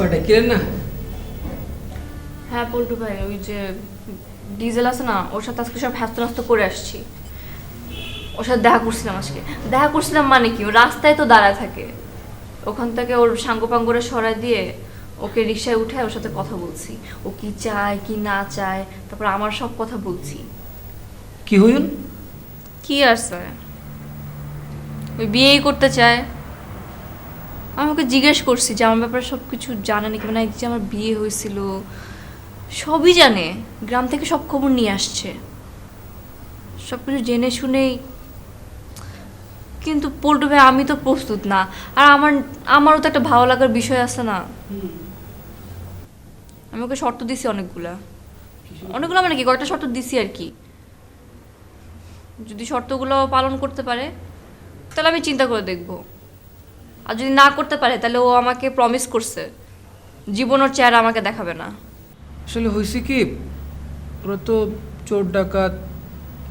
ওটা কিরেন না? হ্যাঁ পল্টু ভাই, ওই যে ডিজেল আছে না, ওর সাথে আজকে সব হ্যাস্ত নাস্ত করে আসছি। ওর সাথে দেখা করছিলাম আজকে। দেখা করছিলাম মানে কি, ও রাস্তায় তো দাঁড়ায় থাকে, ওখান থেকে ওর সাঙ্গপাঙ্গরে সরাই দিয়ে ওকে রিক্সায় উঠে ওর সাথে কথা বলছি। ও কি চায় কি না চায়, তারপর আমার সব কথা বলছি। কি হইল? কি আর স্যার, ওই বিয়েই করতে চায়। আমি ওকে জিজ্ঞেস করছি যে আমার ব্যাপারে সব কিছু জানে নাকি, মানে যে আমার বিয়ে হয়েছিল সবই জানে, গ্রাম থেকে সব খবর নিয়ে আসছে, সব কিছু জেনে শুনেই। কিন্তু পল্টু ভাই আমি তো প্রস্তুত না, আর আমারও তো একটা ভালো লাগার বিষয় আছে না। আমি ওকে শর্ত দিছি অনেকগুলা মানে কি কয়েকটা শর্ত দিছি আর কি। যদি শর্তগুলো পালন করতে পারে তাহলে আমি চিন্তা করে দেখব, আর যদি না করতে পারে তাহলে ও আমাকে প্রমিস করছে জীবন ওর চেহারা আমাকে দেখাবে না। আসলে হয়েছে কি, ওরা তো চোর ডাকাত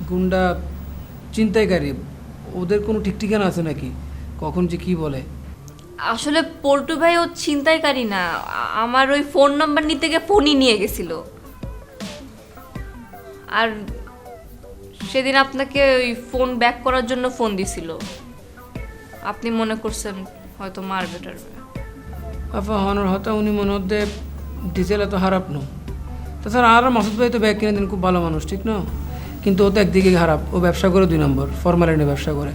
গুন্ডা চিন্তাইকারী, ওদের কোনো ঠিক ঠিকানা আছে নাকি, কখন যে কি বলে। আসলে পল্টু ভাই ও ছিনতাইকারী না, আমার ওই ফোন নাম্বার নিতে গিয়ে ফোনই নিয়ে গেছিল। আর সেদিন আপনাকে ওই ফোন ব্যাক করার জন্য ফোন দিছিল, আপনি মনে করছেন হয়তো মারবে টারবে। আফা হনর হতা উনি মনে হতে ডিজেল এত খারাপ ন। তাছাড়া আর মাসুদ ভাই তো ব্যাগ কিনে দিন, খুব ভালো মানুষ, ঠিক না? কিন্তু ও তো একদিকে খারাপ, ও ব্যবসা করে 2 নম্বর, ফরমালিনে ব্যবসা করে।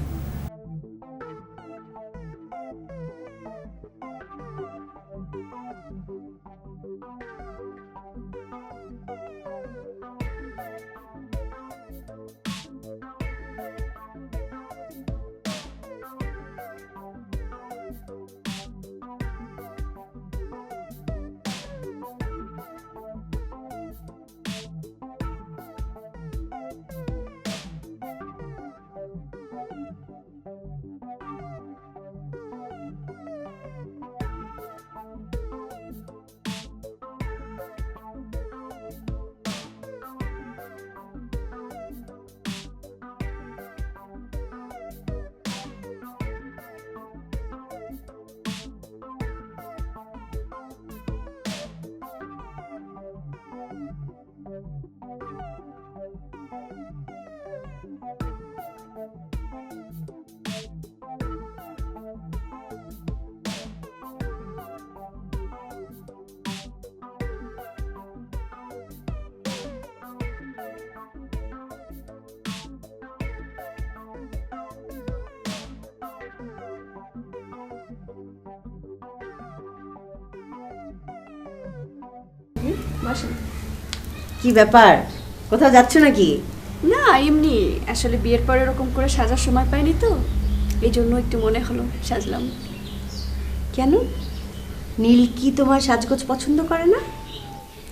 বসেন। কি ব্যাপার, কোথাও যাচ্ছ নাকি? না এমনি, আসলে বিয়ের পর এরকম করে সাজার সময় পাইনি তো, এই জন্য একটু মনে হলো সাজলাম। কেন, নীল কি তোমার সাজগোজ পছন্দ করে না?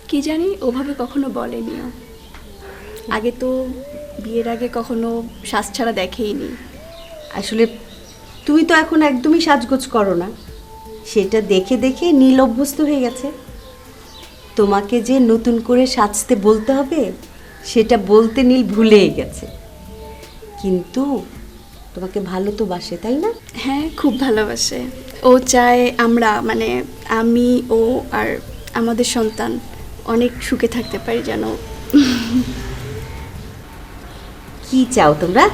কি জানি, ওভাবে কখনো বলেনিও। আগে তো বিয়ের আগে কখনো সাজ ছাড়া দেখেইনি। আসলে তুমি তো এখন একদমই সাজগোজ করো না, সেটা দেখে দেখে নীল অভ্যস্ত হয়ে গেছে। তোমাকে যে নতুন করে সাজতে বলতে হবে সেটা বলতে নীল ভুলেই গেছে। কিন্তু তোমাকে ভালো তো বাসে, তাই না? হ্যাঁ, খুব ভালোবাসে। ও চায় আমরা, মানে আমি, ও আর আমাদের সন্তান অনেক সুখে থাকতে পারি যেন। কি চাও তোমরা,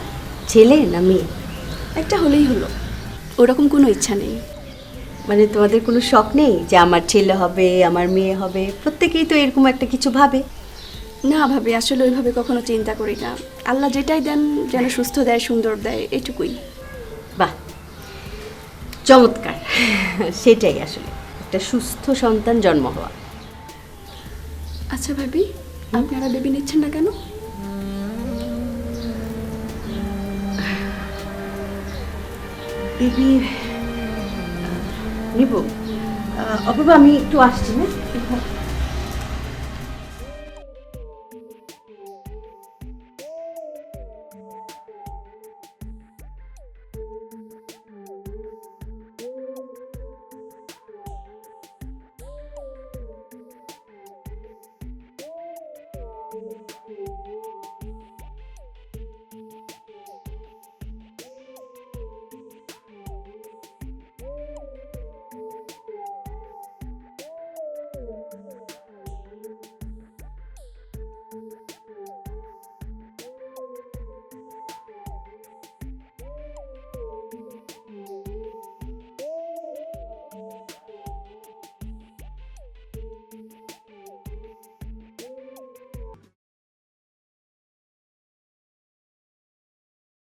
ছেলে না মেয়ে? একটা হলেই হলো, ওরকম কোনো ইচ্ছা নেই। মানে তোমাদের কোনো শখ নেই যে আমার ছেলে হবে, আমার মেয়ে হবে? প্রত্যেকেই তো এরকম একটা কিছু ভাবে। না ভাবি, আসলে ওইভাবে কখনো চিন্তা করি না। আল্লাহ যেটাই দেন যেন সুস্থ দেয়, সুন্দর দেয়, এটুকুই। বাহ, চমৎকার। সেটাই আসলে একটা সুস্থ সন্তান জন্ম হওয়া। আচ্ছা ভাবি, আপনারা বেবি নিচ্ছেন না কেন? বেবি নিব। অপূর্ব, আমি একটু আসছি না।